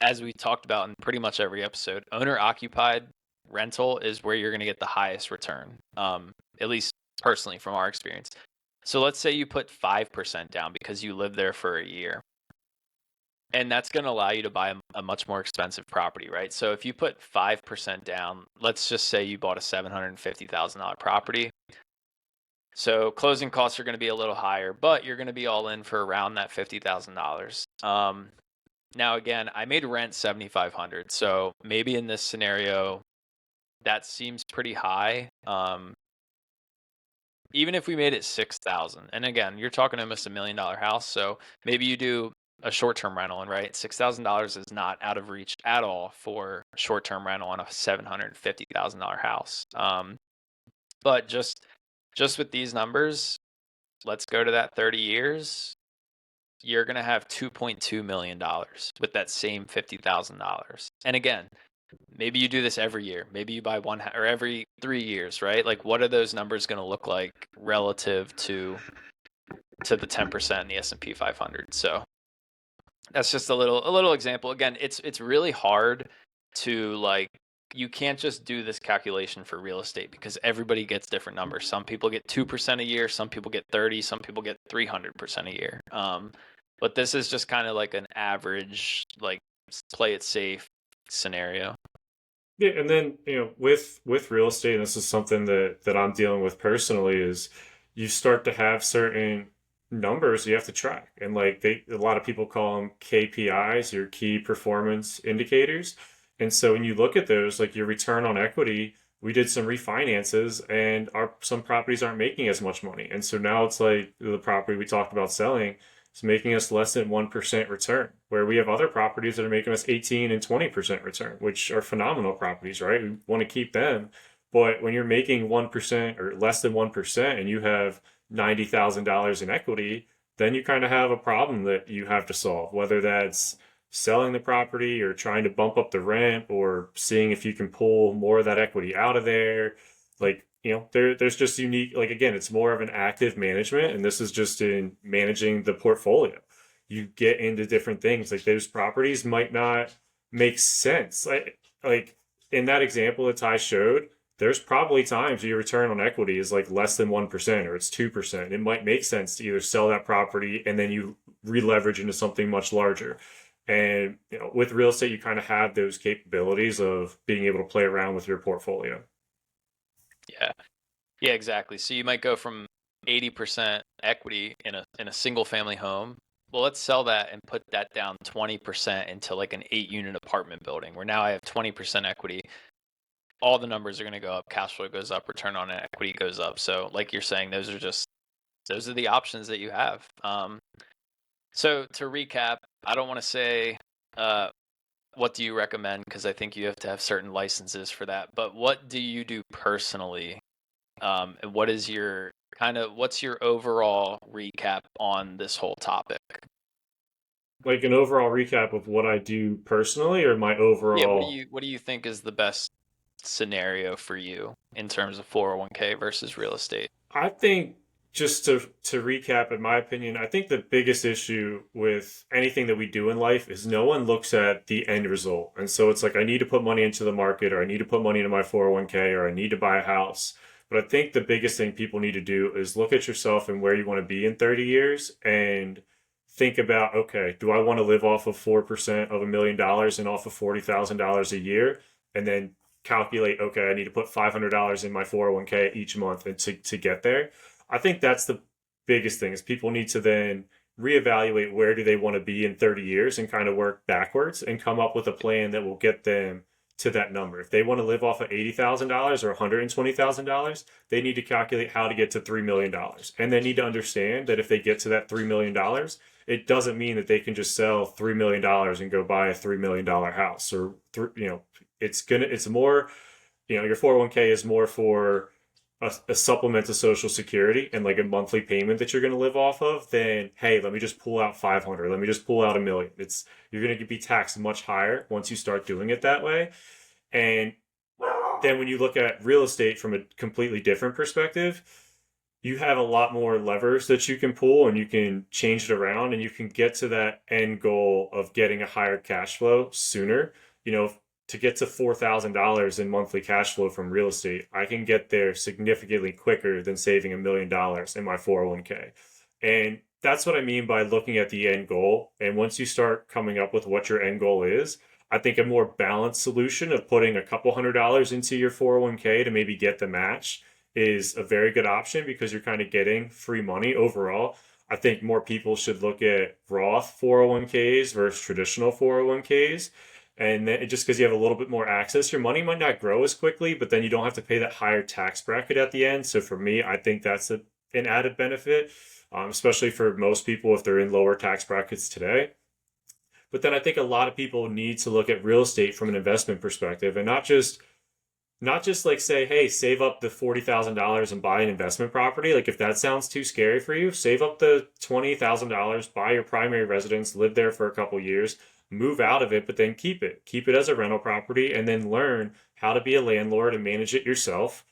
as we talked about in pretty much every episode, owner occupied rental is where you're going to get the highest return, at least personally from our experience. So let's say you put 5% down because you live there for a year. And that's going to allow you to buy a much more expensive property, right? So if you put 5% down, let's just say you bought a $750,000 property. So closing costs are going to be a little higher, but you're going to be all in for around that $50,000. Now, again, I made rent $7,500. So maybe in this scenario, that seems pretty high. Even if we made it 6,000, and again, you're talking almost $1 million house. So maybe you do a short-term rental, and right, $6,000 is not out of reach at all for a short-term rental on a $750,000 house. But just with these numbers, let's go to that 30 years. You're gonna have $2.2 million with that same $50,000. And again, maybe you do this every year. Maybe you buy one or every 3 years, right? Like, what are those numbers going to look like relative to the 10% in the S&P 500? So that's just a little example. Again, it's really hard to, like, you can't just do this calculation for real estate because everybody gets different numbers. Some people get 2% a year, some people get 30, some people get 300% a year. But this is just kind of like an average, like, play it safe scenario. Yeah, and then with real estate, and this is something that I'm dealing with personally, is you start to have certain numbers you have to track, and like a lot of people call them KPIs, your key performance indicators. And so when you look at those, like your return on equity, we did some refinances, and our some properties aren't making as much money, and so now it's like the property we talked about selling is making us less than 1% return, where we have other properties that are making us 18 and 20% return, which are phenomenal properties, right? We want to keep them. But when you're making 1% or less than 1% and you have $90,000 in equity, then you kind of have a problem that you have to solve, whether that's selling the property or trying to bump up the rent or seeing if you can pull more of that equity out of there. Like, there's just unique, like, again, it's more of an active management, and this is just in managing the portfolio. You get into different things, like those properties might not make sense. Like in that example that Ty showed, there's probably times your return on equity is like less than 1% or it's 2%. It might make sense to either sell that property and then you re-leverage into something much larger. And with real estate, you kind of have those capabilities of being able to play around with your portfolio. Yeah. Yeah, exactly. So you might go from 80% equity in a single family home. Well, let's sell that and put that down 20% into like an 8-unit apartment building where now I have 20% equity. All the numbers are going to go up, cash flow goes up, return on equity goes up. So like you're saying, those are the options that you have. So to recap, I don't want to say what do you recommend, because I think you have to have certain licenses for that. But what do you do personally? And what's your overall recap on this whole topic? Like an overall recap of what I do personally, or my Yeah, overall. what do you think is the best scenario for you in terms of 401k versus real estate? I think, just to recap, in my opinion, I think the biggest issue with anything that we do in life is no one looks at the end result. And so it's like, I need to put money into the market, or I need to put money into my 401k, or I need to buy a house. But I think the biggest thing people need to do is look at yourself and where you want to be in 30 years and think about, okay, do I want to live off of 4% of $1 million and off of $40,000 a year? And then calculate, okay, I need to put $500 in my 401k each month and to get there. I think that's the biggest thing, is people need to then reevaluate where do they want to be in 30 years and kind of work backwards and come up with a plan that will get them to that number. If they want to live off of $80,000 or $120,000, they need to calculate how to get to $3 million. And they need to understand that if they get to that $3 million, it doesn't mean that they can just sell $3 million and go buy a $3 million house. Or it's more, your 401k is more for a supplement to Social Security and like a monthly payment that you're going to live off of, than, hey, let me just pull out 500, let me just pull out a million. You're going to be taxed much higher once you start doing it that way. And then when you look at real estate from a completely different perspective, you have a lot more levers that you can pull, and you can change it around, and you can get to that end goal of getting a higher cash flow sooner. to get to $4,000 in monthly cash flow from real estate, I can get there significantly quicker than saving $1 million in my 401k. And that's what I mean by looking at the end goal. And once you start coming up with what your end goal is, I think a more balanced solution of putting a couple $100 into your 401k to maybe get the match is a very good option because you're kind of getting free money overall. I think more people should look at Roth 401ks versus traditional 401ks. And then just because you have a little bit more access, your money might not grow as quickly, but then you don't have to pay that higher tax bracket at the end. So for me, I think that's an added benefit, especially for most people if they're in lower tax brackets today. But then I think a lot of people need to look at real estate from an investment perspective and not just like say, hey, save up the $40,000 and buy an investment property. Like if that sounds too scary for you, save up the $20,000, buy your primary residence, live there for a couple years, move out of it, but then keep it. Keep it as a rental property and then learn how to be a landlord and manage it yourself.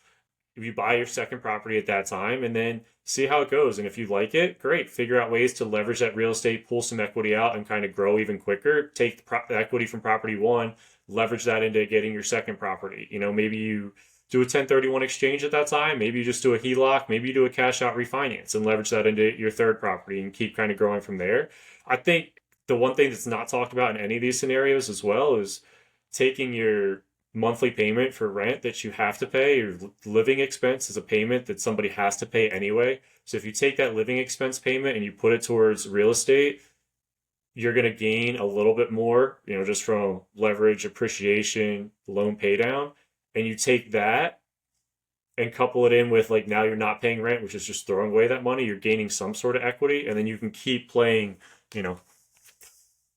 If you buy your second property at that time and then see how it goes. And if you like it, great. Figure out ways to leverage that real estate, pull some equity out and kind of grow even quicker. Take the equity from property one, leverage that into getting your second property. Maybe you do a 1031 exchange at that time. Maybe you just do a HELOC. Maybe you do a cash out refinance and leverage that into your third property and keep kind of growing from there. I think the one thing that's not talked about in any of these scenarios as well is taking your monthly payment for rent that you have to pay. Your living expense is a payment that somebody has to pay anyway. So if you take that living expense payment and you put it towards real estate, you're going to gain a little bit more, just from leverage, appreciation, loan pay down. And you take that and couple it in with like now you're not paying rent, which is just throwing away that money. You're gaining some sort of equity, and then you can keep playing,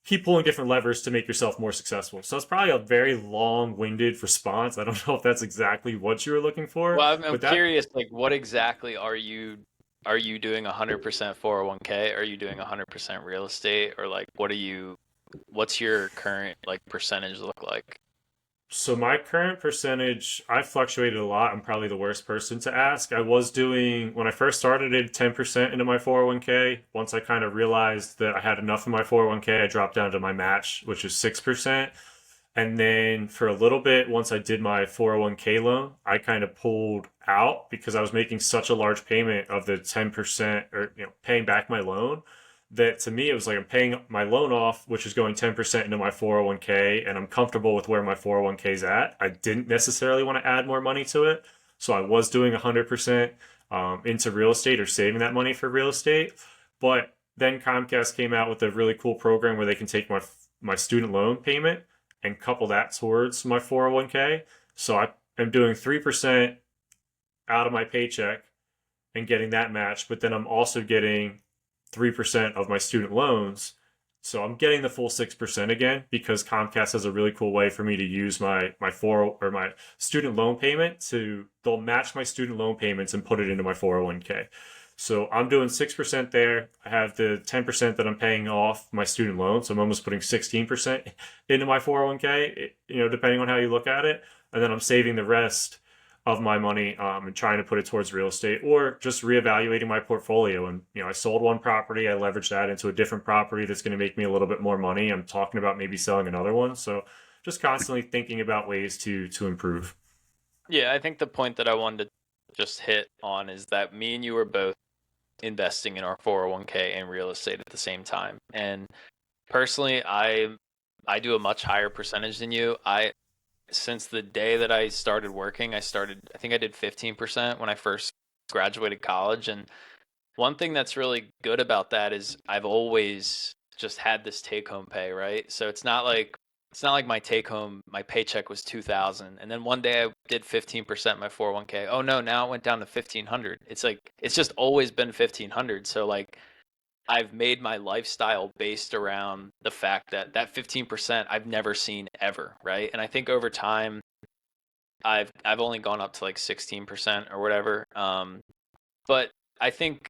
keep pulling different levers to make yourself more successful. So it's probably a very long-winded response. I don't know if that's exactly what you were looking for. Well, I'm but curious, like, what exactly are you doing 100% 401k? Are you doing 100% real estate, or like, what's your current like percentage look like? So my current percentage, I fluctuated a lot. I'm probably the worst person to ask. I was doing, when I first started, I did 10% into my 401k. Once I kind of realized that I had enough in my 401k, I dropped down to my match, which is 6%. And then for a little bit, once I did my 401k loan, I kind of pulled out because I was making such a large payment of the 10% or, paying back my loan that to me it was like I'm paying my loan off, which is going 10% into my 401k, and I'm comfortable with where my 401k is at. I didn't necessarily want to add more money to it. So I was doing 100% into real estate or saving that money for real estate. But then Comcast came out with a really cool program where they can take my student loan payment and couple that towards my 401k. So I am doing 3% out of my paycheck and getting that match, but then I'm also getting 3% of my student loans. So I'm getting the full 6% again because Comcast has a really cool way for me to use my my student loan payment they'll match my student loan payments and put it into my 401k. So I'm doing 6% there. I have the 10% that I'm paying off my student loan. So I'm almost putting 16% into my 401k, depending on how you look at it. And then I'm saving the rest of my money and trying to put it towards real estate or just reevaluating my portfolio. And, I sold one property. I leveraged that into a different property that's going to make me a little bit more money. I'm talking about maybe selling another one. So just constantly thinking about ways to improve. Yeah, I think the point that I wanted to just hit on is that me and you were both investing in our 401k and real estate at the same time. And personally, I do a much higher percentage than you. Since the day that I started working, I think I did 15% when I first graduated college. And one thing that's really good about that is I've always just had this take home pay, right? So it's not like my paycheck was 2,000 and then one day I did 15% my 401k. Oh no, now it went down to 1,500. It's like it's just always been 1,500. So like I've made my lifestyle based around the fact that 15% I've never seen ever, right? And I think over time I've only gone up to like 16% or whatever. But I think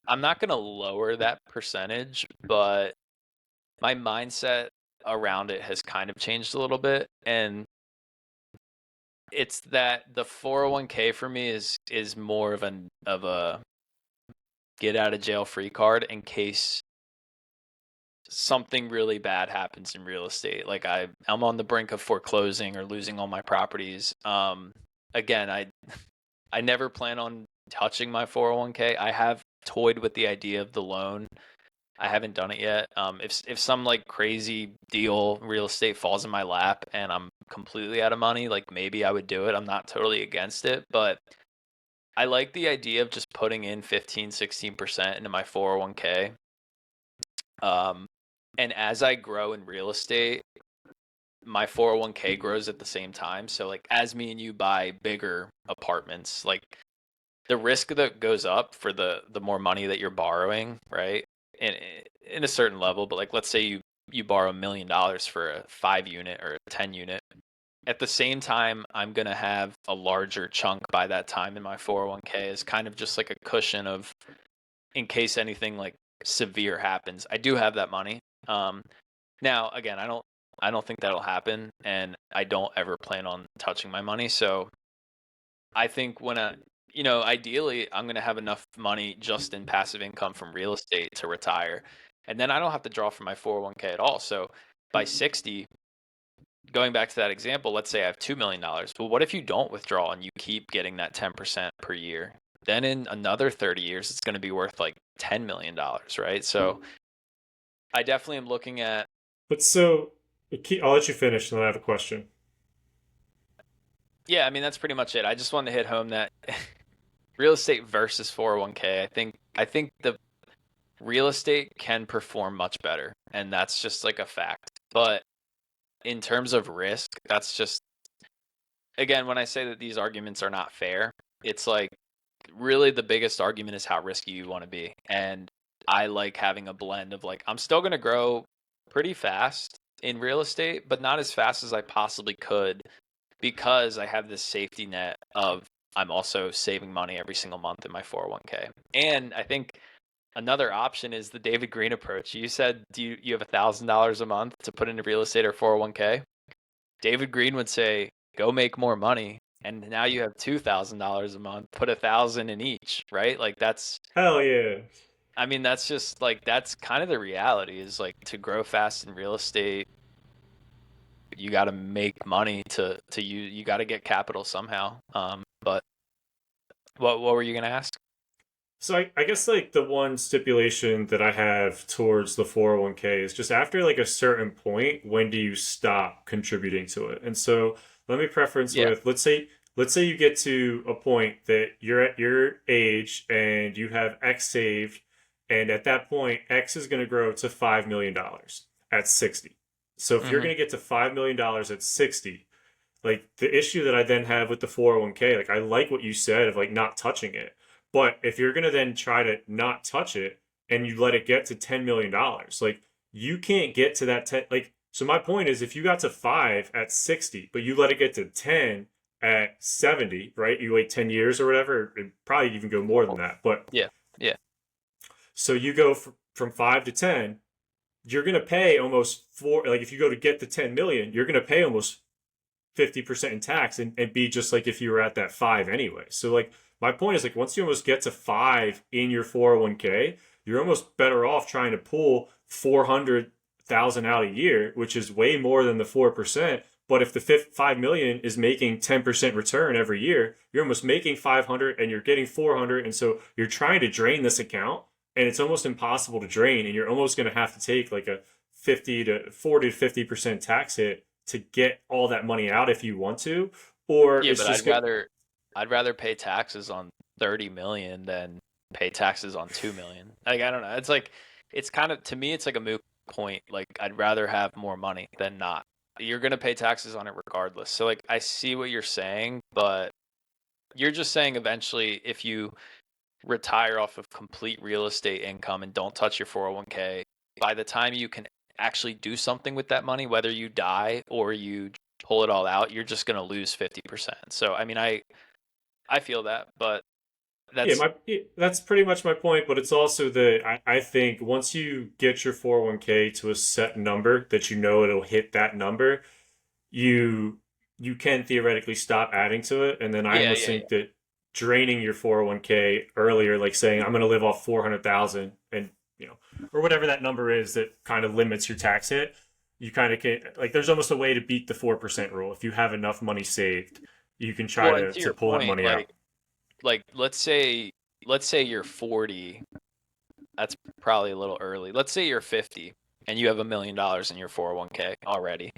I'm not going to lower that percentage, but my mindset around it has kind of changed a little bit. And it's that the 401k for me is more of a get out of jail free card in case something really bad happens in real estate, like I'm on the brink of foreclosing or losing all my properties. Again, I never plan on touching my 401k. I have toyed with the idea of the loan. I haven't done it yet. If some like crazy deal real estate falls in my lap and I'm completely out of money, like maybe I would do it. I'm not totally against it, but I like the idea of just putting in 15, 16% into my 401k. And as I grow in real estate, my 401k grows at the same time. So like as me and you buy bigger apartments, like the risk that goes up for the more money that you're borrowing, right? In a certain level, but like let's say you borrow $1 million for a 5 unit or a 10 unit. At the same time, I'm gonna have a larger chunk by that time in my 401k as kind of just like a cushion of in case anything like severe happens. I do have that money. Now again, I don't think that'll happen, and I don't ever plan on touching my money. So I think ideally, I'm going to have enough money just in passive income from real estate to retire. And then I don't have to draw from my 401k at all. So by 60, going back to that example, let's say I have $2 million. Well, what if you don't withdraw and you keep getting that 10% per year? Then in another 30 years, it's going to be worth like $10 million, right? So I definitely am looking at. But so, I'll let you finish, and then I have a question. Yeah, I mean, that's pretty much it. I just wanted to hit home that real estate versus 401k. I think the real estate can perform much better, and that's just like a fact. But in terms of risk, that's just again, when I say that these arguments are not fair, it's like really the biggest argument is how risky you want to be. And I like having a blend of like I'm still going to grow pretty fast in real estate, but not as fast as I possibly could because I have this safety net of I'm also saving money every single month in my 401k. And I think another option is the David Green approach. You said you have $1,000 a month to put into real estate or 401k? David Green would say, go make more money. And now you have $2,000 a month, put 1,000 in each, right? Like Hell yeah. I mean, that's just like, that's kind of the reality is like to grow fast in real estate, you got to make money to you got to get capital somehow. But what were you going to ask? So I guess like the one stipulation that I have towards the 401k is just after like a certain point, when do you stop contributing to it? And so let me preference Yeah. with let's say you get to a point that you're at your age and you have X saved, and at that point X is going to grow to $5 million at 60. So if you're Hmm. going to get to $5 million at 60, like the issue that I then have with the 401k, like I like what you said of like not touching it. But if you're gonna then try to not touch it and you let it get to $10 million, like you can't get to that 10. Like, so my point is if you got to 5 at 60, but you let it get to 10 at 70, right? You wait 10 years or whatever, it probably even go more than that. But Yeah. Yeah. so you go from 5 to 10, you're gonna pay almost four, like if you go to get the 10 million, you're gonna pay almost 50% in tax and be just like if you were at that 5 anyway. So like my point is like once you almost get to 5 in your 401k, you're almost better off trying to pull 400,000 out a year, which is way more than the 4%. But if the 5 million is making 10% return every year, you're almost making 500 and you're getting 400. And so you're trying to drain this account and it's almost impossible to drain. And you're almost going to have to take like a 50 to 40 to 50% tax hit to get all that money out if you want to, or Yeah, it's but just good. I'd rather pay taxes on 30 million than pay taxes on 2 million. Like I don't know. It's like it's kind of to me it's like a moot point. Like I'd rather have more money than not. You're going to pay taxes on it regardless. So like I see what you're saying, but you're just saying eventually if you retire off of complete real estate income and don't touch your 401k, by the time you can actually do something with that money, whether you die or you pull it all out, you're just going to lose 50%. So I mean I feel that, but Yeah, that's that's pretty much my point. But it's also that I think once you get your 401k to a set number that you know it'll hit that number, you you can theoretically stop adding to it. And then I yeah, almost yeah, yeah. think that draining your 401k earlier, like saying I'm going to live off 400,000 and you know or whatever that number is that kind of limits your tax hit, you kind of can, like, there's almost a way to beat the 4% rule. If you have enough money saved, you can try Well, and to to your pull that point, money out. like let's say you're 40. That's probably a little early. Let's say you're 50 and you have $1 million in your 401k already.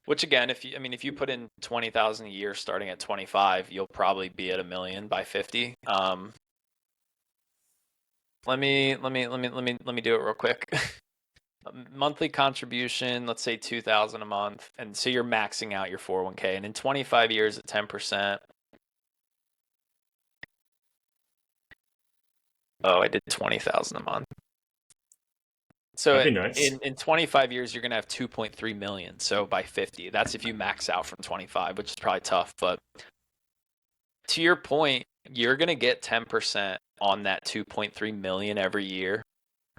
Which again, if you put in 20,000 a year starting at 25, you'll probably be at $1 million by 50. Let me do it real quick. Monthly contribution, let's say 2,000 a month, and so you're maxing out your 401k, and in 25 years at 10%. Oh, I did 20,000 a month. So That'd be nice. in 25 years, you're gonna have 2.3 million. So by 50, that's if you max out from 25, which is probably tough. But to your point, you're gonna get 10% on that 2.3 million every year.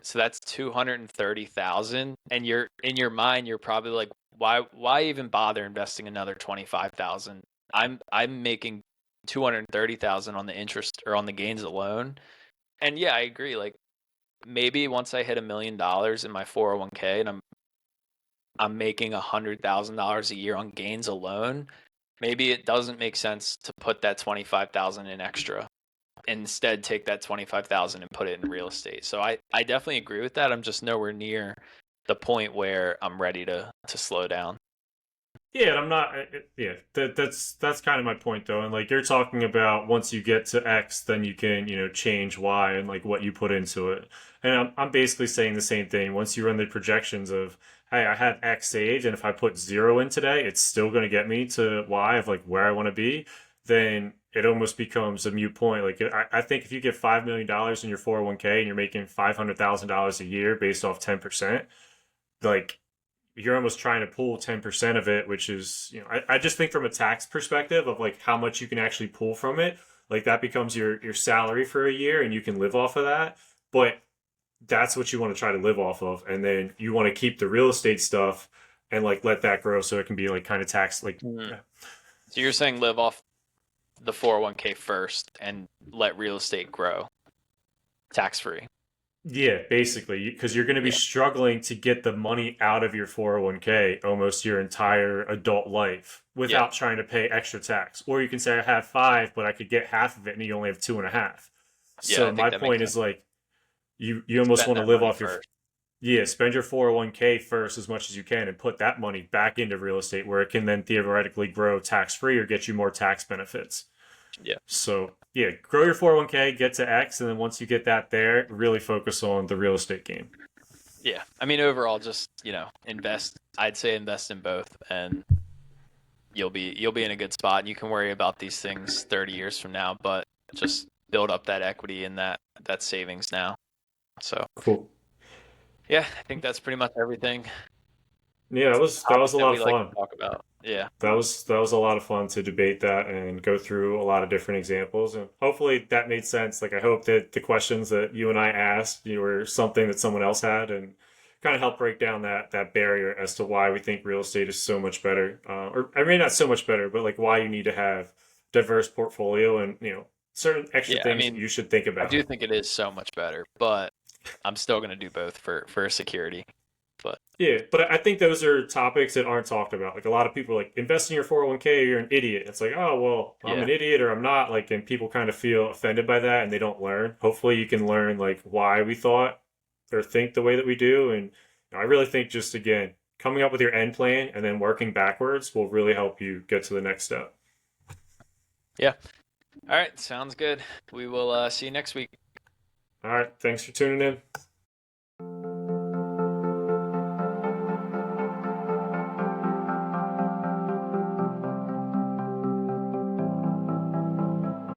So that's 230,000. And you're in your mind, you're probably like, why even bother investing another 25,000? I'm making 230,000 on the interest or on the gains alone. And yeah, I agree. Like maybe once I hit $1 million in my 401k and I'm making $100,000 a year on gains alone, maybe it doesn't make sense to put that 25,000 in extra. Instead, take that 25,000 and put it in real estate. So I definitely agree with that. I'm just nowhere near the point where I'm ready to slow down. Yeah, and I'm not. Yeah, that's kind of my point though. And like you're talking about, once you get to X, then you can change Y and like what you put into it. And I'm basically saying the same thing. Once you run the projections of, hey, I have X saved, and if I put zero in today, it's still going to get me to Y of like where I want to be. Then it almost becomes a mute point. Like I think if you get $5 million in your 401k and you're making $500,000 a year based off 10%, like you're almost trying to pull 10% of it, which is, I just think from a tax perspective of like how much you can actually pull from it, like that becomes your salary for a year and you can live off of that. But that's what you want to try to live off of. And then you want to keep the real estate stuff and like let that grow so it can be like kind of taxed. Like, Mm. So you're saying live off the 401k first and let real estate grow tax free. yeah, basically, because you're going to be Yeah. struggling to get the money out of your 401k almost your entire adult life Yeah. without trying to pay extra tax. Or you can say, I have five, but I could get half of it and you only have two and a half. Yeah, So I think my that makes point sense. is like, you almost Spend want to that live money off your, first. yeah, spend your 401k first as much as you can and put that money back into real estate where it can then theoretically grow tax free or get you more tax benefits. Yeah. So yeah, grow your 401k, get to X, and then once you get that there, really focus on the real estate game. Yeah. I mean, overall, just, invest. I'd say invest in both and you'll be in a good spot. And you can worry about these things 30 years from now, but just build up that equity and that savings now. So Cool. yeah, I think that's pretty much everything. Yeah, It's a that was topic a that lot we of like to fun. talk about. Yeah. That was a lot of fun to debate that and go through a lot of different examples, and hopefully that made sense. Like I hope that the questions that you and I asked were something that someone else had, and kind of help break down that barrier as to why we think real estate is so much better, or I mean not so much better, but like why you need to have diverse portfolio and certain extra Yeah. I things that mean, you should think I do about. think it is so much better, but I'm still going to do both for security. But Yeah, but I think those are topics that aren't talked about. Like a lot of people are like invest in your 401k, you're an idiot. It's like, oh, well, I'm yeah. an idiot or I'm not. Like, and people kind of feel offended by that and they don't learn. Hopefully, you can learn like why we thought or think the way that we do. And I really think just again, coming up with your end plan and then working backwards will really help you get to the next step. Yeah. All right. Sounds good. We will see you next week. All right, thanks for tuning in.